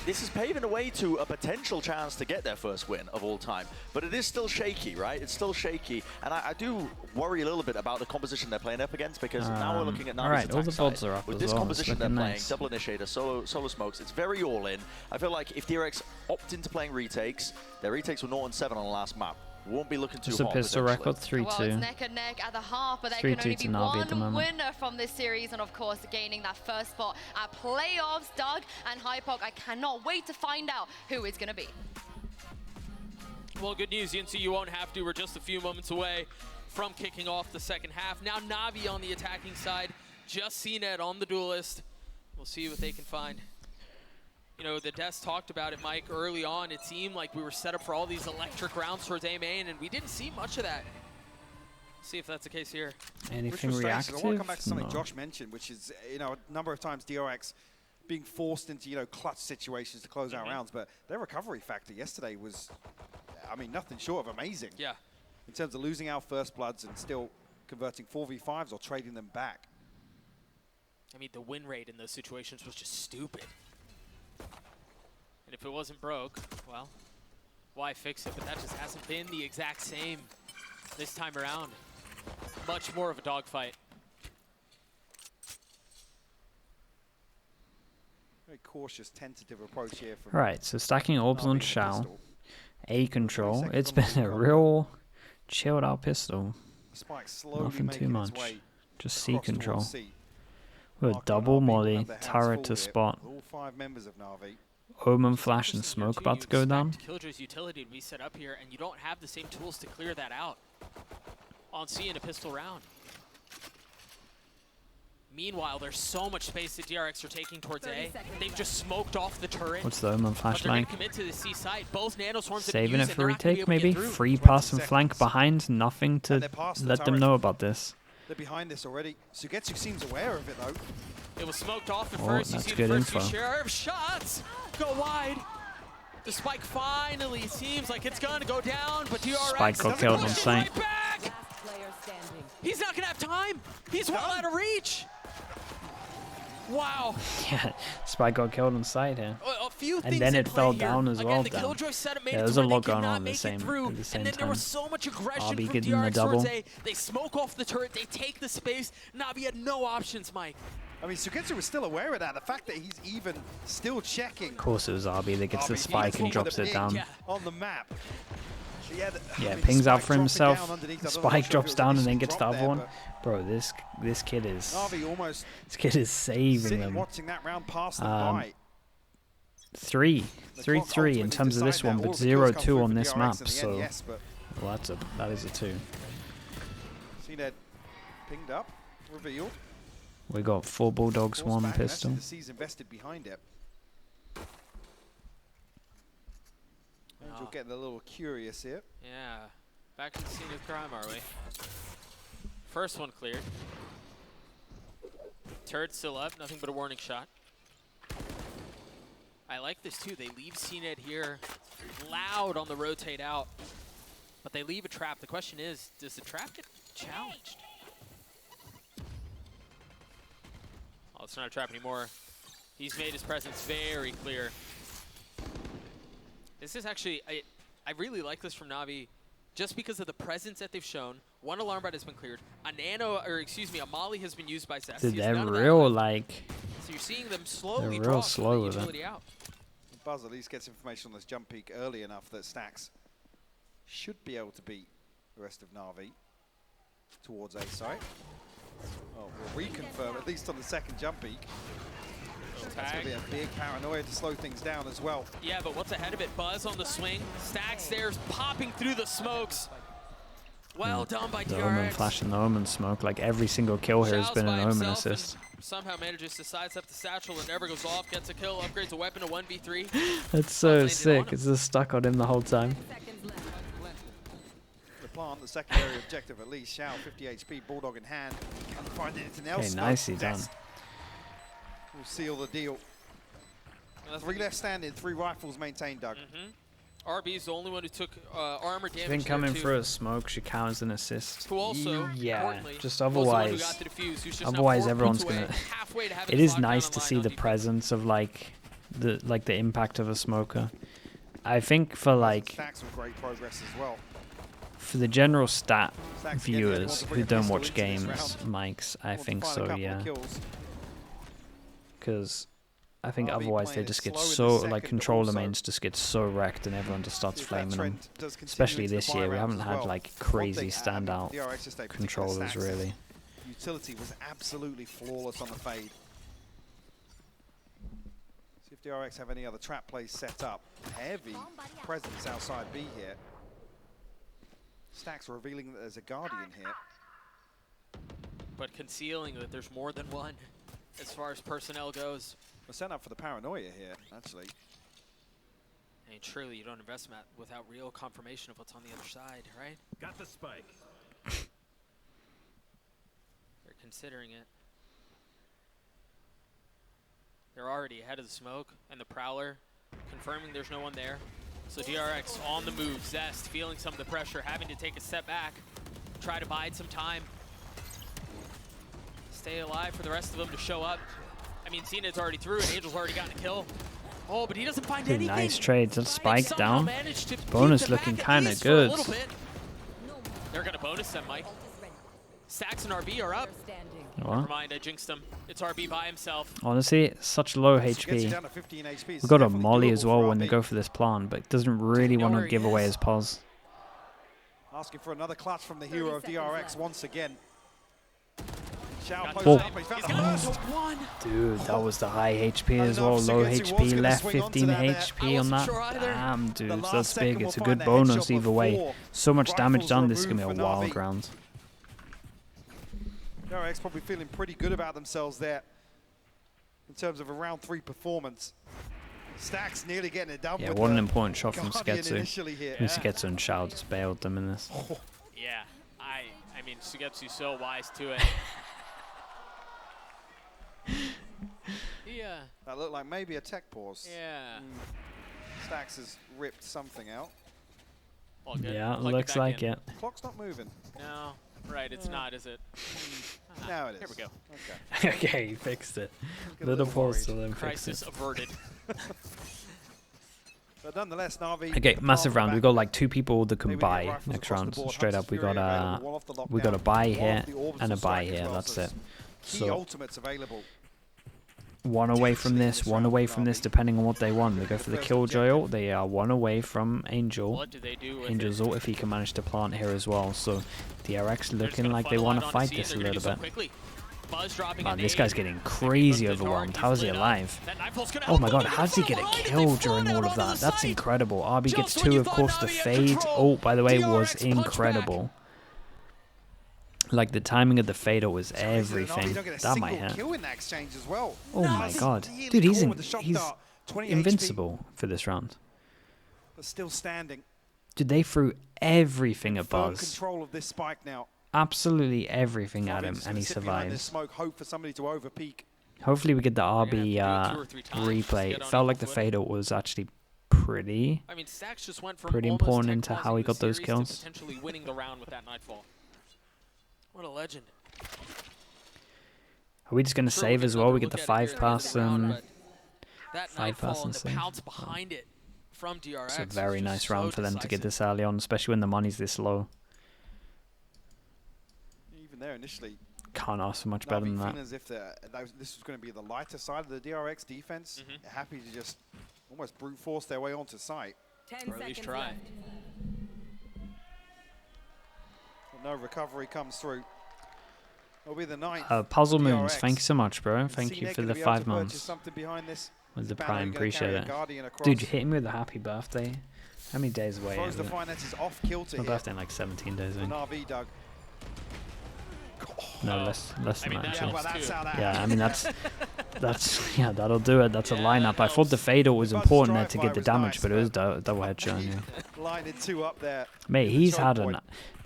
this is paving the way to a potential chance to get their first win of all time. But it is still shaky, right? It's still shaky. And I do worry a little bit about the composition they're playing up against, because now we're looking at Navi's attack all the builds side. are up With as this well. composition they're playing, Nice. double initiator, solo smokes, it's very all in. I feel like if DRX opt into playing retakes, their retakes were 0-7 on the last map. Won't be looking too hot. It's a pistol record, 3-2. Well, it's neck and neck at the half, but there 3-2 can only to be Navi at the one moment. winner from this series, and of course, gaining that first spot at playoffs. Doug and Hypok, I cannot wait to find out who it's going to be. Well, good news, Yinsu, you won't have to. We're just a few moments away from kicking off the second half. Now Navi on the attacking side, just CNED on the duelist. We'll see what they can find. You know, the desk talked about it, Mike, early on. It seemed like we were set up for all these electric rounds towards A main, and we didn't see much of that. See if that's the case here. Anything I reactive? want to come back to something Josh mentioned, which is, you know, a number of times DRX being forced into, you know, clutch situations to close out rounds, but their recovery factor yesterday was, I mean, nothing short of amazing. Yeah. In terms of losing our first bloods and still converting 4v5s or trading them back. I mean, the win rate in those situations was just stupid. And if it wasn't broke, well, why fix it? But that just hasn't been the exact same this time around. Much more of a dogfight. Very cautious, tentative approach here. From Right, so stacking orbs on Shao. pistol. A control. 20 It's seconds been on a the real chilled out pistol. Spike slowly Nothing making too its much. way Just C across control. towards C. With a Marco and double Navi will molly, have their hands turret full to here. spot. All 5 members of Navi. Omen, flash, and Interesting here, smoke too. about to go down. Killjoy's utility to be set up here, and you don't have the same tools to clear that out on C in a pistol round. Meanwhile, there's so much space that DRX are taking towards A. They've just smoked off the turret. What's the Omen flash But they're going like? to commit to the C side. Both nanoswarms Saving it and for they're not gonna be retake, able to maybe? get through. Free 20 pass and flank seconds. behind, nothing to And they're past the let them turret. know about this. They're behind this already. Sugetsu seems aware of it, though. It was smoked off at Oh, first. You that's see good the first info. few share of shots go wide. The spike finally seems like it's going to go down, but DRX Spike got doesn't killed push on it sight. right back. Last player standing. He's not going to have time. He's well out of reach. Wow. Yeah, Spike got killed on sight here. A few And things then in it play fell here. down as Again, well, the Dan. Killjoy setup made Yeah, it there's to a where lot they could going on not at the make same- it through. at the same And then there was time. so much aggression Obby from getting the DRX towards double. A. They smoke off the turret. They take the space. Navi had no options, Mike. I mean, Sugetsu was still aware of that. The fact that he's even still checking. Of course it was RB that gets the RB spike and with drops a it ping down. Yeah. on the map. Yeah, I mean, pings out Spike for dropping himself. down underneath. I'm not Spike sure if drops it down and was then gets the dropped other there, one. but Bro, this kid is Navi almost saving sitting them. watching that round pass them by. 3-3 in terms of this one, but 0-2 on this map. So Yes, but well, that is a 2. CNED pinged up, revealed. We got 4 bulldogs, Force 1 back, and actually pistol. The C's invested behind it. Angel getting a little curious here. Yeah. Back to the scene of crime, are we? First one cleared. Turret still up, nothing but a warning shot. I like this too. They leave CNED here loud on the rotate out, but they leave a trap. The question is, does the trap get challenged? Oh, it's not a trap anymore. He's made his presence very clear. This is actually, I really like this from Navi, just because of the presence that they've shown. One alarm bot has been cleared. A molly has been used by Zest. Dude, He has they're none of that real left. like So you're seeing them slowly real draw slow the with it. utility out. Buzz at least gets information on this jump peak early enough that Stacks should be able to beat the rest of Navi towards A site. Oh, we'll reconfirm, at least on the second jump peak. That's going to be a big paranoia to slow things down as well. Yeah, but what's ahead of it? Buzz on the swing. Stax there's popping through the smokes. Well done by The DRX. Omen flashing the Omen smoke. Like every single kill here has been an Omen assist. Somehow manages to sidestep the satchel that never goes off, gets a kill, upgrades a weapon to 1v3. That's so sick. It's just stuck on him the whole time. The plant, the secondary objective at least. Shao, 50 HP, Bulldog in hand. Can't find anything else. Okay, nicely done. We'll seal the deal. 3 left standing, 3 rifles maintained, Doug. RB's the only one who took armor damage. I think coming through a smoke should count as an assist. Who also, yeah, just was the one who otherwise, got to defuse, who's just otherwise now 4 everyone's points gonna. away, halfway to having It the is lockdown nice to line see on the defense. presence of like the impact of a smoker. I think for like Stacks with great progress as well. for the general stat Stacks again, viewers wants to bring who a don't pistol watch into this games, round. Mikes, I Wants to think find a so, couple of yeah. kills. Because I think RB otherwise they playing just it get slow so in the like second, controller also. mains just get so wrecked and everyone just starts If that flaming them. trend does continue Especially into the this buy year, we rounds haven't as had well. like One crazy thing, I mean, standout DRX just a particular controllers Stacks' really. Utility was absolutely flawless on the fade. See if DRX have any other trap plays set up. Heavy presence outside B here. Stacks revealing that there's a Guardian here. But concealing that there's more than one as far as personnel goes. We're set up for the paranoia here, actually. I mean, surely you don't invest Matt without real confirmation of what's on the other side, right? Got the spike. They're considering it. They're already ahead of the smoke and the Prowler, confirming there's no one there. So DRX on the move, Zest feeling some of the pressure, having to take a step back, try to bide some time. Stay alive for the rest of them to show up. I mean, Zenith's already through and Angel's already gotten a kill. Oh, but he doesn't find anything. Nice trades. That spike Somehow down. managed to Bonus keep them looking back at kind of least for a good. little bit. They're going to bonus them, Mike. Sax and RB are up. Never What? mind, I jinxed him. It's RB by himself. Honestly, such low Gets you HP. down to 15 HP. We It's got a definitely molly doable as well for when they RB. go for this plant, but doesn't really want where to he give away is. his pos. Asking for another clutch from the hero of 30 DRX seconds left. once again. Shao Got posts the- up, but he found the Down hurdle. to one. Dude, that was the high HP as Enough well. Low Sugetsu was HP gonna left, swing onto 15 that there. HP I on that. wasn't sure either. Damn, The dude, last that's second big. will It's a find good the bonus headshot either way. before So much damage rifles done. This is going to removed be a for wild Navi. round. DRX probably feeling pretty good about themselves there in terms of a round 3 performance. Stacks nearly getting it done Yeah, with what an the important shot from Guardian Sugetsu. initially here. Sugetsu and Shao just bailed them in this. Yeah, I mean, Sugetsu's so wise to it. Yeah, That looked like maybe a tech pause. yeah. Stacks has ripped something out. All good. Yeah, Plug looks back like in. it. Clock's not moving. No, right, it's not, is it? Now it is. Here we go. Okay. Okay, he fixed it. Get a Little little pause worried. to then fix Crisis it. averted. But nonetheless, Navi. Okay, massive round. back. We got like 2 people that can Maybe get buy rifles next across the round. board. Straight Hunt's up, we Fury got available, one off the we got a lockdown, buy one here off the orbital and a buy strike as here. well, That's so it. Key So ultimates available. one away from this, one away from this, depending on what they want. They go for the Killjoy ult. They are 1 away from Angel. What do they do with Angel's it? ult if he can manage to plant here as well. So DRX They're just looking gonna like they funnel want out to onto fight C, this a they're gonna little do so bit. quickly. Buzz dropping Man, a this nade. guy's getting crazy Goes to dark, overwhelmed. he's How is he lit up. alive? That knife pulse gonna Oh my help god, him, how does he but get behind it, killed they've during flown all out of onto the that? That's site. incredible. RB gets Just when 2, you of thought course. The Navi had fade control, ult, by the way, was DRX punch back. incredible. Like the timing of the fade ult was Navi everything. don't get a That might single hit. kill in that exchange as well. Oh my That's god. really Dude, he's cool with the shock he's dart. 20 HP, invincible for this round. but still standing. Dude, they threw everything at Firm Buzz. control of this spike now. Absolutely everything at Navi him, just and gonna he sit behind this survives. smoke, hope for somebody to overpeak. Hopefully we get the gonna RB have to do it 2 or 3 times to replay. get It on felt equal like the footing. fade ult was actually pretty. I mean, Stacks just went from Pretty almost important tech into how pausing he the got those series kills. to potentially winning the round with that Nightfall. What a legend. Are we just going to Sure, save get as well? another We get look the at it 5 here pass in the round, and but that 5 Nightfall pass and and the save. pounce behind it from DRX. It's a was very just nice so round for them to get decisive. this early on, especially when the money's this low. Even there initially, Can't ask for much better than Navi that. feeling as if this was going to be the lighter side of the DRX defense. Mhm. They're happy to just almost brute force their way onto site. 10 Or at least seconds try. left. But no recovery comes through. Will be the 9th. Puzzle DRX. Moons, thank you so much, bro. Thank you CNET for gonna the be able to 5 purchase months something behind this. with the Banner Prime. gonna Appreciate carry a it. Guardian across. Dude, you hit me with a happy birthday. How many days away Throws is the it? finances off kilter My here. birthday in like 17 days, I think. Navi, Doug. No, less than that, Yeah, actually. well, that's how that Yeah, I mean, yeah, that'll do it. That's a lineup. I thought the fader was important there to get the damage, but it was double headshot. Yeah. Lining 2 up there. Mate, with the he's choke had point.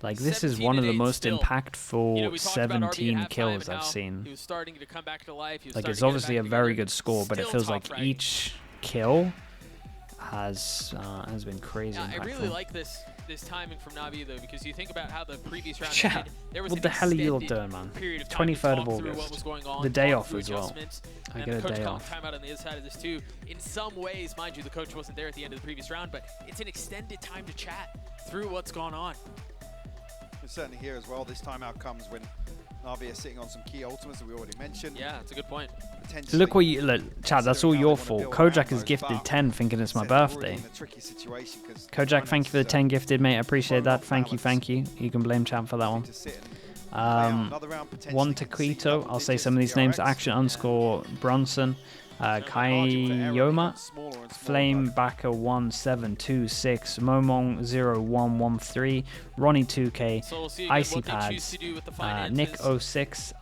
like this is one of the most impactful we talked about RB at 17 halftime, kills and I've how seen. He was starting to come back to life. He was Like starting it's to get obviously a back very together. good score, but it Still feels top like right. each kill has been crazy. Yeah, I really impactful. like this timing from Navi though, because you think about how the previous round Chat, ended, there was what an the hell are you all extended doing, man? period of time to 23rd of talk through what August. was going on, The day talk off through as well. adjustments, I and get the a coach day calling off. timeout on the other side of this too. In some ways, mind you, the coach wasn't there at the end of the previous round, but it's an extended time to chat through what's gone on. We're certainly here as well. This timeout comes when Navi are sitting on some key ultimates that we already mentioned. Yeah, that's a good point. Potentially Look what you look, Chad. That's all considering how your they fault. wanna build Kojak around has those, gifted but 10, thinking it's my said they're already birthday. in a tricky situation 'cause Kojak, thank you for the finances 10 are gifted, mate. I appreciate that. off Thank you, balance. thank you. You can blame Champ for that one. to sit and play out another round, potentially One concede Taquito. double I'll say digits some of to these names. DRX. Action underscore Bronson. Kayoma. Flame Backer 1726. Momong 0113. Ronnie 2K. So we'll see again Icy what they choose Pads. to do with the finances. Nick 06.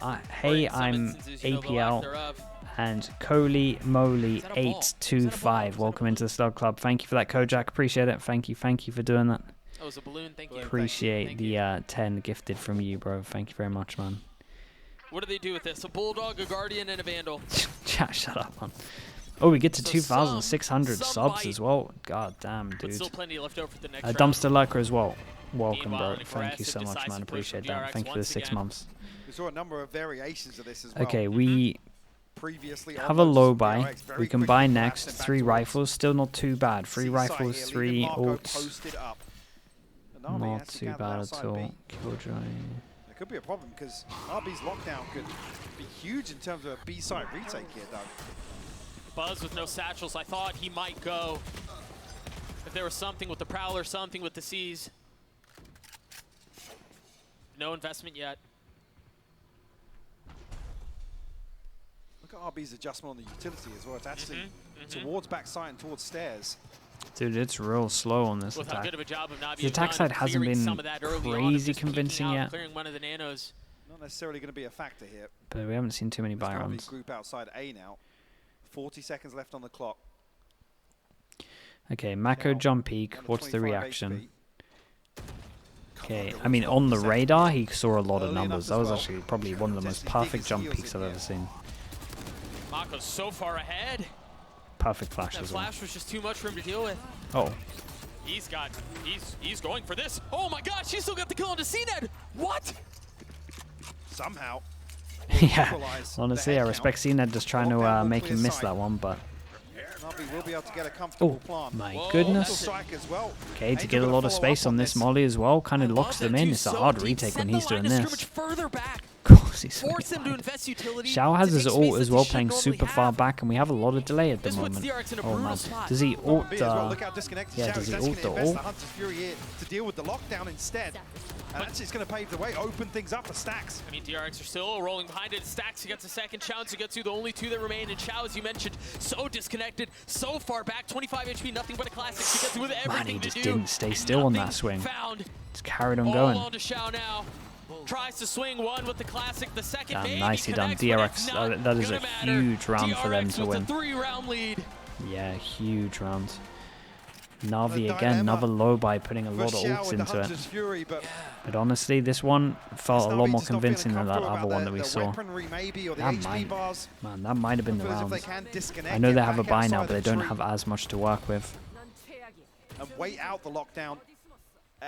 Hey, Or in some I'm instances, you know, the lack APL. thereof. And Coley Moly Is that a ball? Is that a 825. ball? Welcome into the Slug Club. Thank you for that, Kojak. Appreciate it. Thank you for doing that. That was a balloon, thank you. Appreciate Thank the you. 10 gifted from you, bro. Thank you very much, man. What do they do with this? A Bulldog, a Guardian, and a Vandal. Chat, shut up, man. Oh, we get to So 2,600 some subs bite. as well. God damn, But dude. still plenty left over for the next round. Dumpster Lucker as well. Welcome, Meanwhile, bro. an Thank you so aggressive, much, man. decisive push from Appreciate that. DRX Thank you for the once 6 again. months. We saw a number of variations of this as well. Okay, we Previously have a on low those buy. DRX, very We can quickly buy collapsed next. and back 3 towards rifles. Still not too bad. 3 Seaside rifles, here, 3 leaving Marco ults. posted up. And Navi Not has to too gather bad outside at all. B. Killjoy. There could be a problem because RB's lockdown could be huge in terms of a B-side retake here, Doug. Buzz with no satchels. I thought he might go. If there was something with the Prowler, something with the C's. No investment yet. Look at RB's adjustment on the utility as well. It's actually towards backside and towards stairs. Dude, it's real slow on this With how attack. good of a job of Navi The attack has side done of hasn't clearing been some of that early on, of crazy just peeking convincing out, yet. Clearing one of the nanos. Not necessarily going to be a factor here. But we haven't seen too many It's buy gonna be rounds. group outside A now. 40 seconds left on the clock. Okay, Mako Now, jump peak. on a What's the 25 reaction? HP. Okay, Come I mean, on the second. radar, he saw a lot Early of enough numbers. as That was well. actually probably one of the most Potentially dig perfect his jump heels peaks in I've the ever air. seen. Mako's so far ahead. Perfect flash That as well. flash was just too much for him to deal with. Oh, He's going for this. Oh my gosh, he still got the kill on the CNED. What? Somehow. yeah. equalise the Honestly, I head respect count. CNED just trying to Lockdown will make clear him miss side. that one, but Navi will be able to get a comfortable oh plant. my Whoa. goodness. Strike as well. Okay, to Angel get a gonna lot of follow space up on this Molly as well, kind of locks them in. It's a hard retake when he's doing this. Further back. Of course, he's Force him to behind. invest utility. Shao has to his take ult space as that well, he playing should super normally far have. back, and we have a lot of delay at the This puts moment. DRX in a Oh brutal man, spot. does he ult? B as well. Look how disconnected yeah, Shao does is. he That's ult going the to invest ult? the Hunter's Fury here to deal with the lockdown instead. And that's just going to pave the way, open things up for Stacks. I mean, DRX are still rolling behind it. Stacks to get the second, Shao to get to the only 2 that remain. And Shao, as you mentioned, so disconnected, so far back. 25 HP, nothing but a classic to get to with everything Man, he to just do. didn't stay And still on that nothing swing. Found. Just carried on All going. on to Shao now. Tries to swing one with the classic. The second Damn, maybe nicely done. connects, but DRX, it's not that is gonna a matter. huge round for them DRX to with win. a 3-round lead. Yeah, huge round. Navi The again, another dilemma low by putting a For lot of Shao ults with the into it. Hunter's Fury, but But honestly, this one felt a Navi lot more just not feeling convincing than that comfortable other about one the- that we the saw. weaponry maybe, or the That HP might, bars. man, that might have been the Feels as if round. they can disconnect, I know get they have a back buy now, outside but they the don't tree have as much to work with. and wait out the lockdown.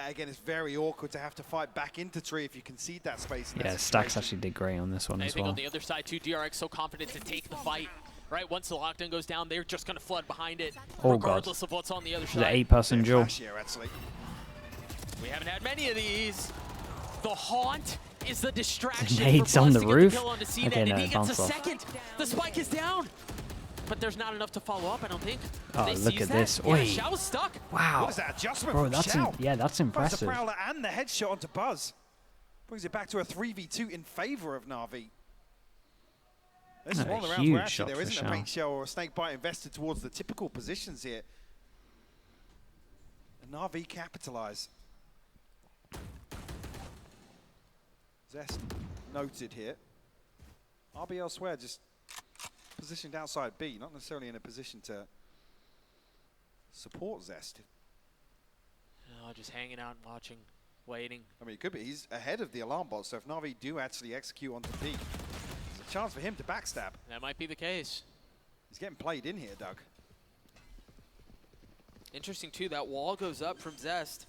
Again, it's very awkward to have to fight back into tree if you concede that space. In Yeah, that Stacks situation. actually did great on this one I as think well. on the other side too, DRX so confident to take the fight. Right, once the lockdown goes down, they're just going to flood behind it, Oh, God. regardless of what's on the other The side. 8-person duel. Flash here, actually. We haven't had many of these. The haunt is the distraction. The nades for on Buzz the to get roof? kill onto CNET, Okay, and no, he it gets a bounced off. second. The spike is down, but there's not enough to follow up. I don't think. Oh, They look seize at that. this. Yeah, Oi. Shao's stuck. Wow. What is that adjustment Bro, from that's Shao? yeah, that's Both the impressive. Prowler and the headshot onto Buzz. Brings it back to a 3v2 in favor of Navi. This is A one of the rounds huge where actually shot there for isn't a Shao. paint shell or a snake bite invested towards the typical positions here. And Navi capitalize. Zest noted here. RB elsewhere just positioned outside B, not necessarily in a position to support Zest. No, just hanging out and watching, waiting. I mean, it could be. He's ahead of the alarm bot, so if Navi do actually execute onto B, there's a chance for him to backstab. That might be the case. He's getting played in here, Doug. Interesting, too. That wall goes up from Zest.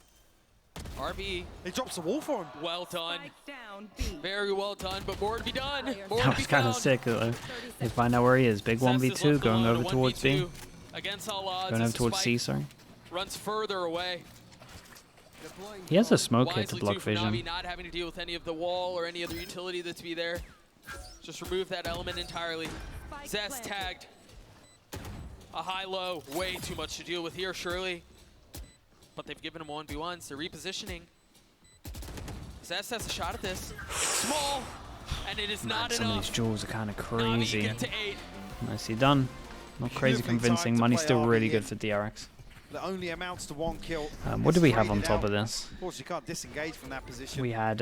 RB. He drops the wall for him. Well done. Spike down B. Very well done, but more to be done. More That to was be kind of found. sick. They find out where he is. Big Zest is 1v2 left going alone, over a towards B. 1v2 Against all odds. Going as over towards Spike C, sorry. runs further away. He has a smoke here to Wisely block too for vision. Navi not having to deal with any of the wall or any other utility that's be there. Just remove that element entirely. Zest tagged. A high-low, way too much to deal with here, surely. But they've given him 1v1s. They're repositioning. Zest has a shot at this. Small, and it is Man, not some of enough. these jewels are kind of Navi crazy. get to 8. Nicely done. Not crazy Beautifully convincing. timed to Money's play still RB really in. good for DRX. That only amounts to 1 kill. What do we have on Traded top out. of this? Of course, you can't disengage from that position. We had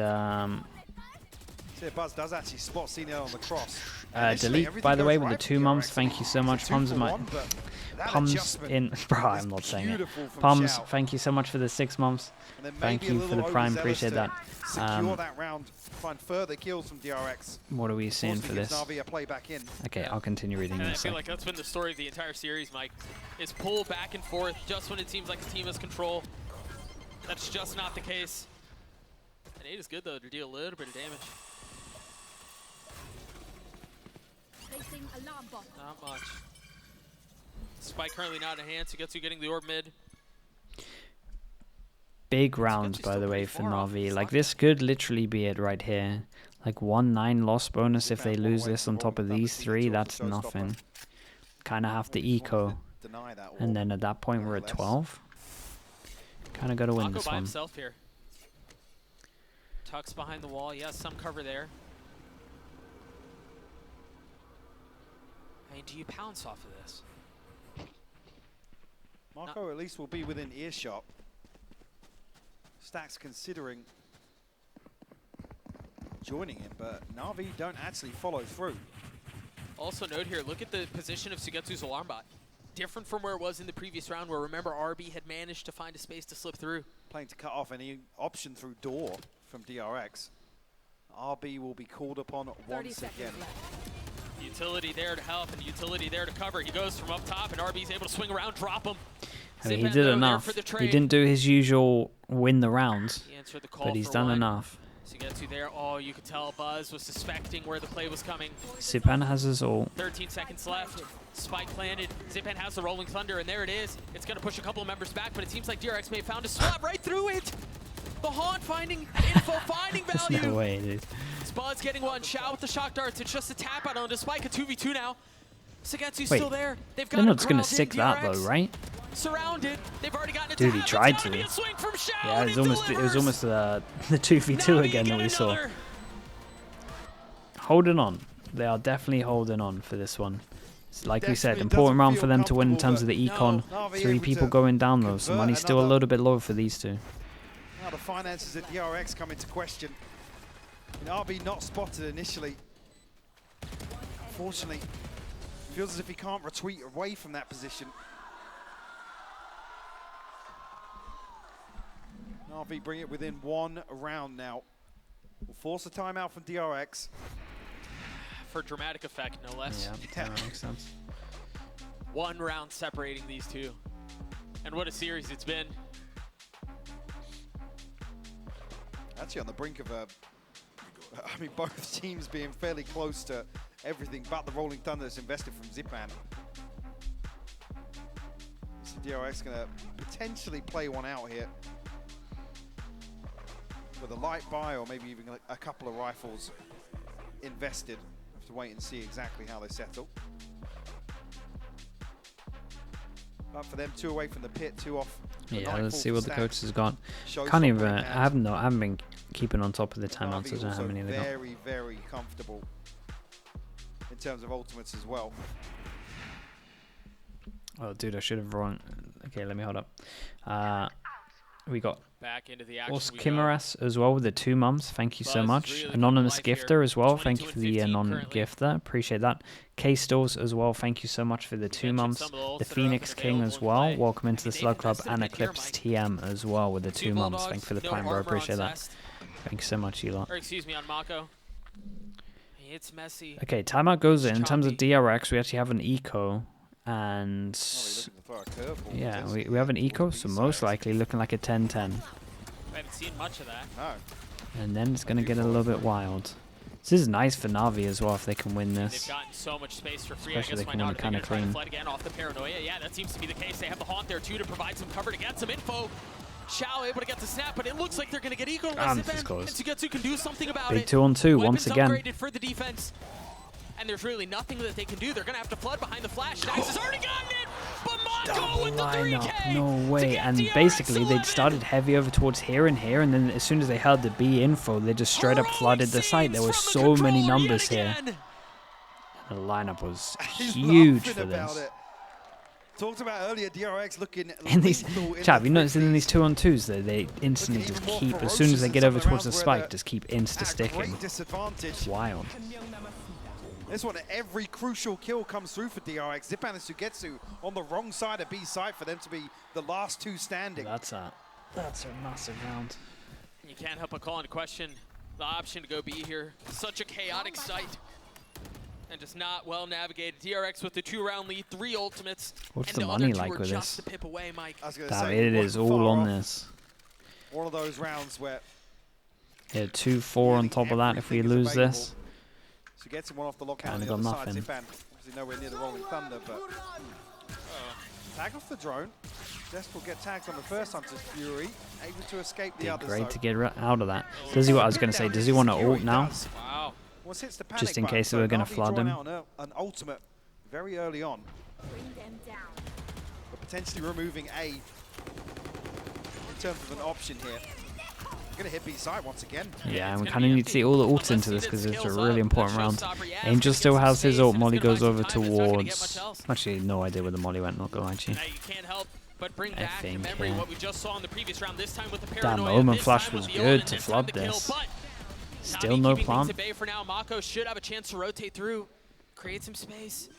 See, Buzz does actually spot CNL on the cross. Initially, delete, everything by the goes way, with the right for 2 mums. DRX. Thank you so much. It's a Pums, 2-for-1, but that Pums adjustment in. Bro, I'm is not saying it. beautiful from Pums, Shao. thank you so much for the 6 months. And then Thank maybe a you for the little prime. overzealous Appreciate to that. Secure that round, find further kills from DRX. What are we seeing Forcing for this? Navi a play back in. Okay, I'll continue reading And I this. feel like that's been the story of the entire series, Mike. Is pull back and forth just when it seems like the team has control. That's just not the case. And 8 is good, though, to deal a little bit of damage. Placing alarm bot. Not much. Spike currently not in hand, so Getsu getting the orb mid. Big rounds, by the way, for Navi. Like, this could literally be it right here. Like, 1-9 loss bonus if they lose this on top of these 3. That's nothing. Kind of have to eco. And then at that point, we're at 12. Kind of got to win Mako this by one. himself here. Tucks behind the wall. He has some cover there. I mean, do you pounce off of this? Marco at least will be within earshot. Stack's considering joining him, but Navi don't actually follow through. Also note here, look at the position of Sugetsu's alarm bot. Different from where it was in the previous round, where remember RB had managed to find a space to slip through. Playing to cut off any option through door from DRX. RB will be called upon 30 once seconds again. left. Utility there to help and utility there to cover. He goes from up top and RB's able to swing around, drop him. I mean, he Zip did Endo there enough. for the He trade. didn't do his usual win the rounds, He answered the call but he's for done one. enough. Sugetsu there. Oh, you could tell Buzz was suspecting where the play was coming. Zipan has his ult. 13 seconds left. Spike planted. Zipan has the Rolling Thunder, and there it is. It's going to push a couple of members back, but it seems like DRX may have found a slot right through it. The Haunt finding info, finding There's value. no way, dude. Spud's getting one. Shao with the shock darts. It's just a tap out onto Spike, a 2v2 now. Sugetsu's Wait, still there. They've got they're him not going to corralled in, stick that DRX. though, right? Surrounded. They've already gotten it. Dude, he tried It's gotta to. be a swing from Shao, Yeah, and it was delivers. almost the 2v2 Navi again that get we saw. another. Holding on. They are definitely holding on for this one. It's like we said, Definitely important doesn't round feel for them to win in terms of comfortable, the econ. no, Navi 3 able people to going down though, so convert money's still a another- little bit low for these two. Now the finances at DRX come into question. And RB not spotted initially. Unfortunately, feels as if he can't retreat away from that position. RB bring it within 1 round now. Will force a timeout from DRX. For dramatic effect, no less. Yeah, that makes sense. 1 round separating these two. And what a series it's been. Actually on the brink of a, I mean, both teams being fairly close to everything but the Rolling Thunder that's invested from Zipan. So DRX gonna potentially play one out here with a light buy or maybe even a couple of rifles invested. Have to wait and see exactly how they settle. But for them, 2 away from the pit, 2 off. the Yeah, nightfall let's see for what the Stacks. coach has got. Shows Can't from even. right I hand. haven't been keeping on top of the timeouts. I don't know how also many they got. very, very comfortable in terms of ultimates as well. Oh, dude, I should have run. Okay, let me hold up. We got Back into the action. Kimeras as well with the 2 months. Thank you so much. Really Anonymous gifter here. as well. Thank you for the 22 and 15 non-gifter. Appreciate that. K-Stores as well. Thank you so much for the 2 months. The Phoenix King as well. Welcome into the Slug Club. And Eclipse TM as well with the 2 months. Thank you for the Prime, bro. Appreciate that. Thank you so much, you lot. Or excuse me, on Mako. It's messy. Okay, timeout goes in. In terms of DRX, we actually have an eco. And yeah, we have an eco, so most likely looking like a 10-10. I haven't seen much of that. No. And then it's going to get a little bit wild. This is nice for Navi as well if they can win this. They've gotten so much space for free. Especially I guess they can win it kind of clean. Flood again off the paranoia. Yeah, that seems to be the case. They have the haunt there too to provide some cover to get some info. Shao able to get the snap, but it looks like they're going to get eco. And Sugetsu can do something about it. Big 2-on-2 once again. Upgraded for the defense. And there's really nothing that they can do. They're going to have to flood behind the flash. Dax has already gotten it, but Mako with the 3K. No way. And basically, they'd started heavy over towards here, and then as soon as they heard the B info, they just straight up flooded the site. There were so many numbers here. The lineup was huge for this. Talked about earlier, DRX looking in these, chap, you notice in these 2-on-2s, they instantly just keep, as soon as they get over towards the spike, just keep insta-sticking. It's wild. This one, every crucial kill comes through for DRX. Zipan and Sugetsu on the wrong side of B site for them to be the last 2 standing. That's a massive round. You can't help but call into question the option to go B here. Such a chaotic site. And just not well navigated. DRX with the 2-round lead, 3 ultimates. What's the money like with this? It is all on this. One of those rounds where... Yeah, 2-4 on top of that if we lose this. So gets him one off the lockdown on the got other nothing. side. Zipan, obviously nowhere near the Rolling Thunder, but... tag off the drone. Zest will get tagged on the first Hunter's Fury, able to escape the other. Great to get out of that. Does he? What I was going to say. Does he want to ult now? Wow. Just in case we were going to flood him. An ultimate very early on. But potentially removing A in terms of an option here. Going to hit B side once again. Yeah, and we kind of need to see all the ults into this because it's a really important round. Angel still has his ult. Molly goes over towards... Actually, no idea where the Molly went, not going to lie to you. I think, yeah. Damn, the Omen Flash was good to flood this. Still no plant. For now, Mako should have a chance to rotate through, create some space,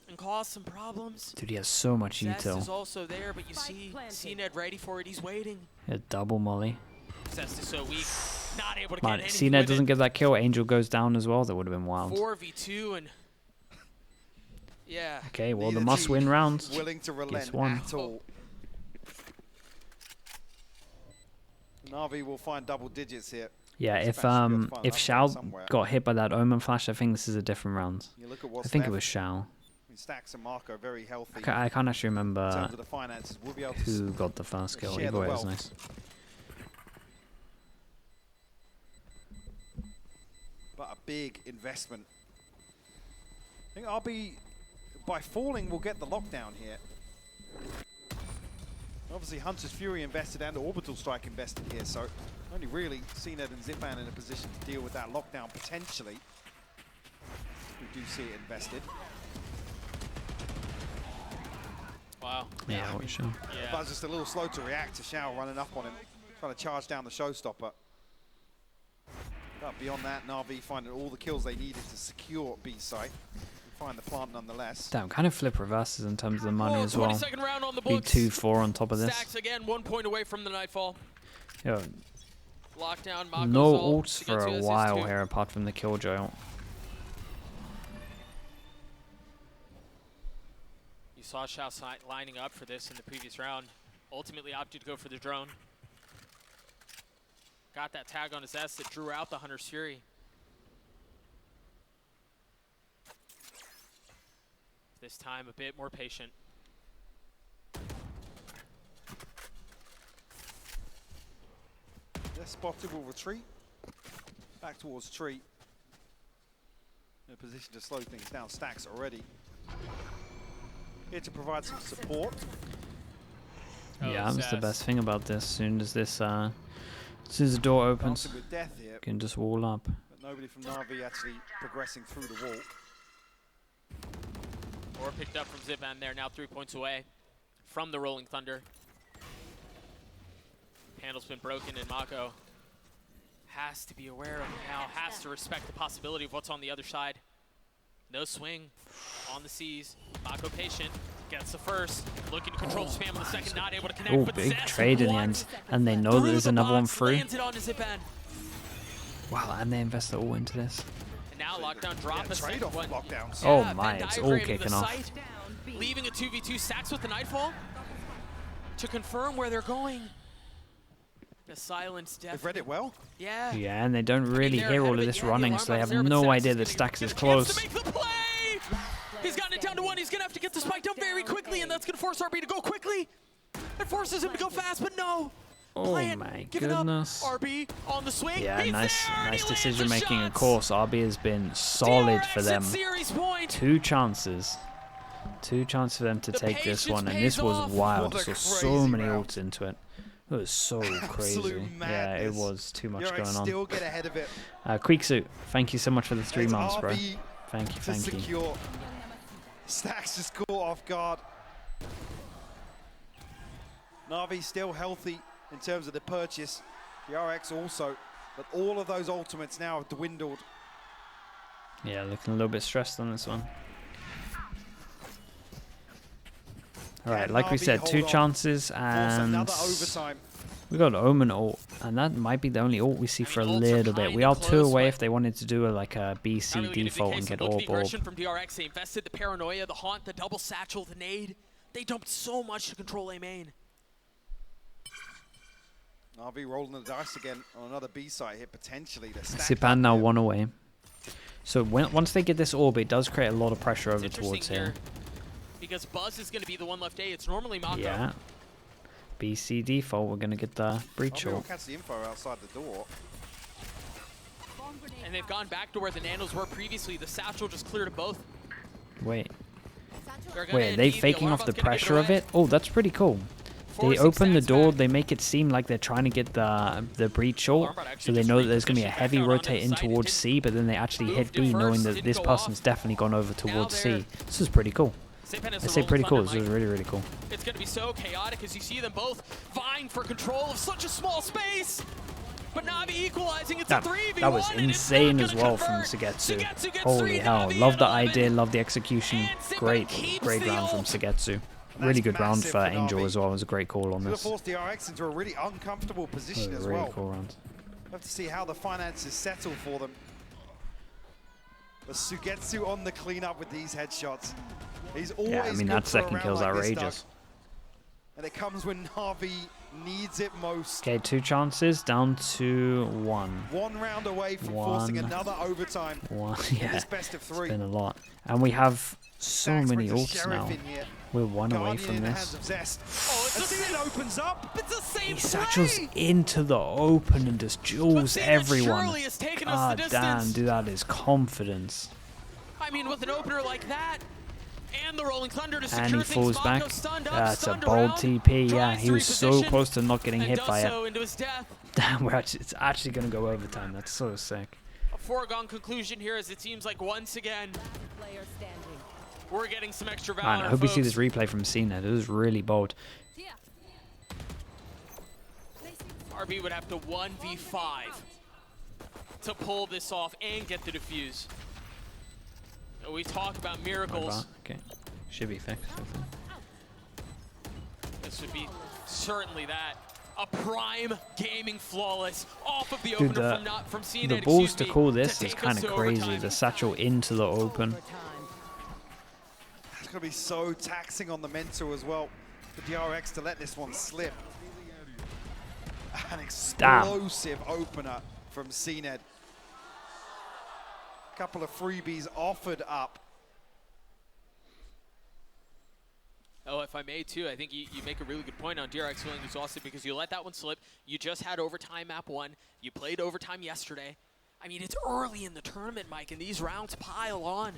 and cause some problems. Dude, he has so much util. Zest is also there, but you see CNED ready for it. He's waiting. A double Molly. Zest is so weak, not able to get anything. CNED doesn't get that kill. Angel goes down as well. That would have been wild. 4v2 and yeah. Okay, well the must-win rounds. Willing to relent at all. Navi will find double digits here. Yeah, if Shao got hit by that Omen Flash, I think this is a different round. I think it was Shao. Stacks and Marco very healthy. I can't actually remember who got the first kill. Either way, it was nice. But a big investment. I think RB, by falling, will get the lockdown here. Obviously, Hunter's Fury invested and Orbital Strike invested here, so only really CNED and Zipan in a position to deal with that lockdown potentially. We do see it invested. Wow. Yeah, yeah. Buzz just a little slow to react to Shao running up on him, trying to charge down the showstopper. But beyond that, Navi finding all the kills they needed to secure B site. Find the plant nonetheless. Damn, kind of flip reverses in terms of the money as well. Round on the Be 2-4 on top of this. Stacks again, 1 point away from the Nightfall. Yo, lockdown, no ults for a while here apart from the Killjoy ult. You saw Shao lining up for this in the previous round. Ultimately opted to go for the drone. Got that tag on his S that drew out the Hunter's Fury. This time a bit more patient. Their Spotted will retreat back towards tree. In a position to slow things down. Stacks already here to provide some support. Yeah, that's the best thing about this. As soon as this As soon as the door opens, Dancing with death here, you can just wall up. but nobody from Navi actually progressing through the wall. Or picked up from Zipan there, now 3 points away from the Rolling Thunder. Handle's been broken, and Mako has to be aware of it now, has to respect the possibility of what's on the other side. No swing on the C's. Mako patient, gets the first, looking to control spam on the second, not able to connect. Oh, but big Zest trade in the end. And they know that there's another one through. Lands it onto Zipan. Wow, and they invest all into this. And now lockdown drop a Trade second off one. lockdowns. Oh Yeah, my, Venn it's all diagramming the kicking off. site, leaving a 2v2 stacks with the Nightfall to confirm where they're going. The silence definitely. They've read it well. Yeah. Yeah, and they don't really they're hear ahead all of of it. this Yeah, the running, alarm so they button's have there, but no Stacks idea is that gonna Stacks get is a chance close. to make the play! He's gotten it down to one. He's going to have to get the spike down very quickly, and that's going to force RB to go quickly. It forces him to go fast, but no. Oh Plant, my giving up. goodness. RB on the swing. Yeah, He's nice there, and he nice lands decision the making, of shots. course. RB has been solid for DRX them. at series point. Two chances. Two chances for them to The take this patience one, and pays this was off. wild. What a So crazy many round. ults into it. It was so crazy. Absolute Yeah, it madness. was too much DRX going on. still get ahead of it. Quicksuit, thank you so much for the 3 It's months, bro. RB Thank you, to thank you. secure. Stacks just caught off guard. Navi still healthy in terms of the purchase. DRX also, but all of those ultimates now have dwindled. Yeah, looking a little bit stressed on this one. Alright, Can like we Navi said, hold 2 on? chances, Force and another overtime. we got Omen ult, and that might be the only ult we see for a ults are little bit. We kinda are 2 close, away but if they wanted to do like a BC Not really gonna default be the and case. get Look at orb the orb. aggression from DRX. They invested the paranoia, the haunt, the double satchel, the nade. They dumped so much to control A main. Navi rolling the dice again on another B site here, potentially. Zipan now 1 away. So once they get this orb, it does create a lot of pressure over It's towards interesting here. because Buzz is going to be the one left A. It's normally Mako. Yeah. BC default, we're going to get the breach Navi will ult. catch the info outside the door. And they've gone back to where the nanos were previously. The satchel just cleared them both. Wait. They're gonna Wait, are they indeed- faking alarm off the bot's gonna give pressure of away. it? Oh, that's pretty cool. They Forcing open the Stacks door, back. they make it seem like they're trying to get the breach ult, Alarm bot so actually they just know that there's going to be a repositioned back heavy out onto rotate the in side. It towards didn't C, but then they actually hit moved B, it knowing first, that didn't this go person's off. definitely gone over towards they're- C. This is pretty cool. Zipan has I the say Rolling pretty cool, Thunder, this is Mike. really, really cool. It's going to be so chaotic as you see them both vying for control of such a small space. But Navi equalizing, it's a 3v1. That was and it's insane not as gonna well from convert. Sugetsu. Gets Holy 3, hell, Navi love at the 11. idea, love the execution. And Zipan Great keeps round the from ult. Sugetsu. Really good round massive for for Angel Navi. as well, it was a great call on Could have this. forced DRX into a really uncomfortable It was position a as really well. cool round. We'll have to see how the finances settle for them. But Sugetsu on the cleanup with these headshots. He's always Yeah, I mean, good that for a second round kill's like this, Doug. outrageous. And it comes when Navi needs it most. Okay, 2 chances, down to 1. One round away from forcing One. another overtime 1, in yeah. this best of It's 3. been a lot. And we have so Stacks many brings a ults Sheriff now. in here. We're 1 away Guardian from in the this. hands of Zest. Oh, it's As the Sid opens up. It's the same He satchels play. into the open and just jewels Sid everyone. surely has taken us Ah, the damn, distance. dude, that is confidence. I mean, with an opener like that, and the Rolling Thunder to secure And he things, falls Mako back. stunned up, That's a stunned bold around, TP, yeah. tries He to was so reposition, close to not getting and hit does by it. so into his death. Damn, it's actually going to go overtime. That's so sick. A foregone conclusion here, as it seems like once again Player standing. we're getting some extra valor. Man, I hope we see folks. this replay from CNET. It was really bold. Here. RB would have to 1v5 to pull this off and get the defuse. And we talk about miracles. Okay, should be fixed, I think. This would be certainly that. A prime gaming flawless off of the Dude, opener from CNET, the balls excuse to me, call this to is take kind us of to crazy. overtime. The satchel into the open. It's going to be so taxing on the mental as well for DRX to let this one slip. An explosive opener from CNET. Couple of freebies offered up. Oh, if I may too, I think you make a really good point on DRX feeling exhausted because you let that one slip. You just had overtime map 1. You played overtime yesterday. I mean, it's early in the tournament, Mike, and these rounds pile on.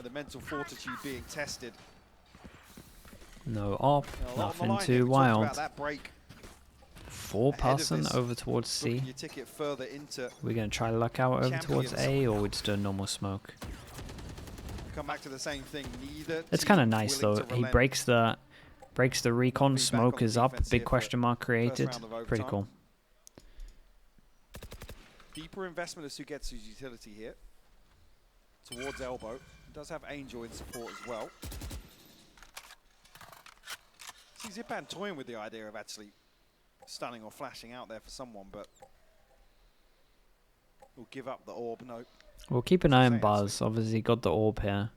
The mental fortitude being tested. No op, A lot on the nothing line here. too We talked wild. about that break. 4-person over towards C. Your ticket further into We're going to try luck out over towards A, or we just do a normal smoke. come back to the same thing. Neither It's team kind of nice willing though. to He relent. breaks the recon. Be back Smoke on is up. defense Big here question mark for created. first round of Pretty overtime. cool. Deeper investment as Sugetsu's utility here. Towards elbow. Does have Angel in support as well. See Zipan toying with the idea of actually stunning or flashing out there for someone, but will give up the orb. No. We'll keep an eye on Insane, Buzz. Obviously got the orb here.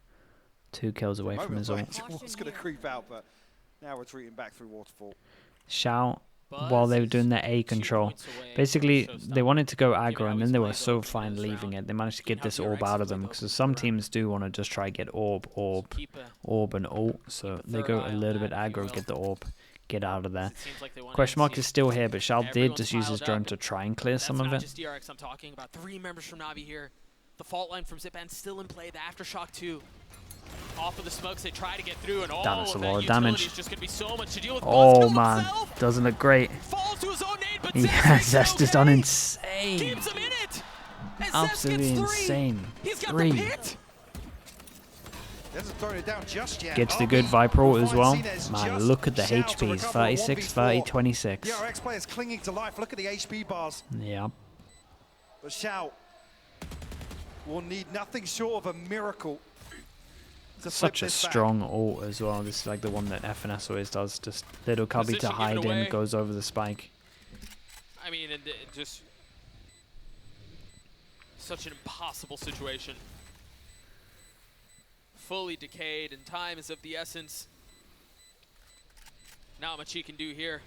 2 kills away from Moment his where ult. Angel was going to creep out, but now retreating back through Waterfall. Shout while they were doing their A control. Basically, they wanted to go aggro, and then they were so fine leaving it. They managed to get this orb out of them, because some teams do want to just try get orb, and ult. So they go a little bit aggro, get the orb, get out of there. Question mark is still here, but Shao did just use his drone to try and clear some of it. Just DRX I'm talking about. 3 members from Navi here. The fault line from Zipan still in play. The Aftershock 2. Off of the smokes, they try to get through, and all That's of a lot that of utility damage. is just gonna be so much to deal with. Oh Buzz man, himself, doesn't look great. falls to his own nade, but Yeah, Zest Zest has okay. done insane. Keeps him in it. As Absolutely Zest gets 3. insane. He's got 3. the pit. Hasn't thrown it down just yet. Gets the RB good Viper ult as well. Martinez Man, just look at the shout to HPs. recover on 36, 1v4. 30, 26. DRX players clinging to life. Look at the HP bars. Yeah. But Shao will need nothing short of a miracle to flip Such a this back. strong ult as well. This is like the one that FNS always does. Just little cubby to Position hide given away. in, goes over the spike. I mean, and just such an impossible situation. Fully decayed, and time is of the essence. Not much he can do here.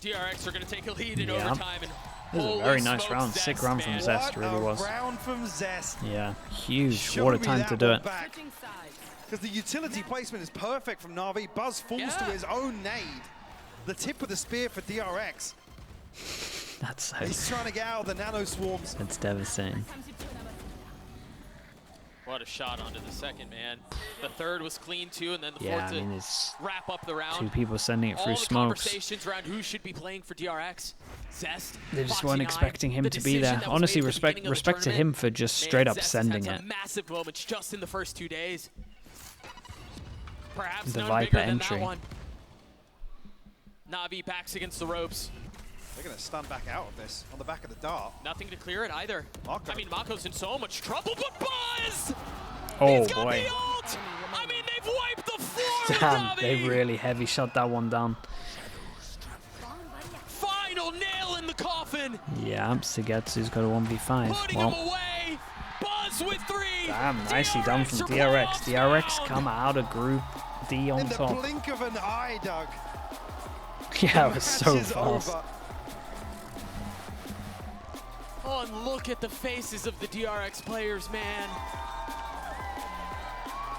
DRX are going to take a lead in Yeah. overtime. And This is a holy very nice smokes, round. Sick Zest, round from man. Zest, really was. What a round from Zest. Yeah, huge. Show What a me time that to do one it. back. Switching sides. Because the utility placement is perfect from Navi. Buzz falls to Yeah. his own nade. The tip of the spear for DRX. That's He's trying to get out of the nano swarms. that's devastating. What a shot onto the second, man. The third was clean, too, and then the Yeah, fourth I mean, to it's wrap up the round. 2 people sending it All through the smokes. conversations around who should be playing for DRX. Zest, They just Foxy weren't 9, expecting him the to be decision there. that was Honestly, made at the beginning of the respect to tournament. him for just Man, straight up Zest has sending had it. some massive moments just in the first 2 days. Perhaps The none Viper bigger than entry. that one. Navi backs against the ropes. They're going to stun back out of this on the back of the dart. Nothing to clear it either. Mako. I mean, Mako's in so much trouble, but Buzz! Oh He's got boy. the ult! I mean, they've wiped the floor with Damn, Navi! they really heavy shot that one down. Final nail in the coffin! Yeah, Sugetsu's got a 1v5. Putting Well, him away! Buzz with 3! damn, nicely done from are DRX. playoffs DRX bound. come out of Group D on In the top. blink of an eye, Doug. Yeah, it was so Match is fast. over. Oh, and look at the faces of the DRX players, man.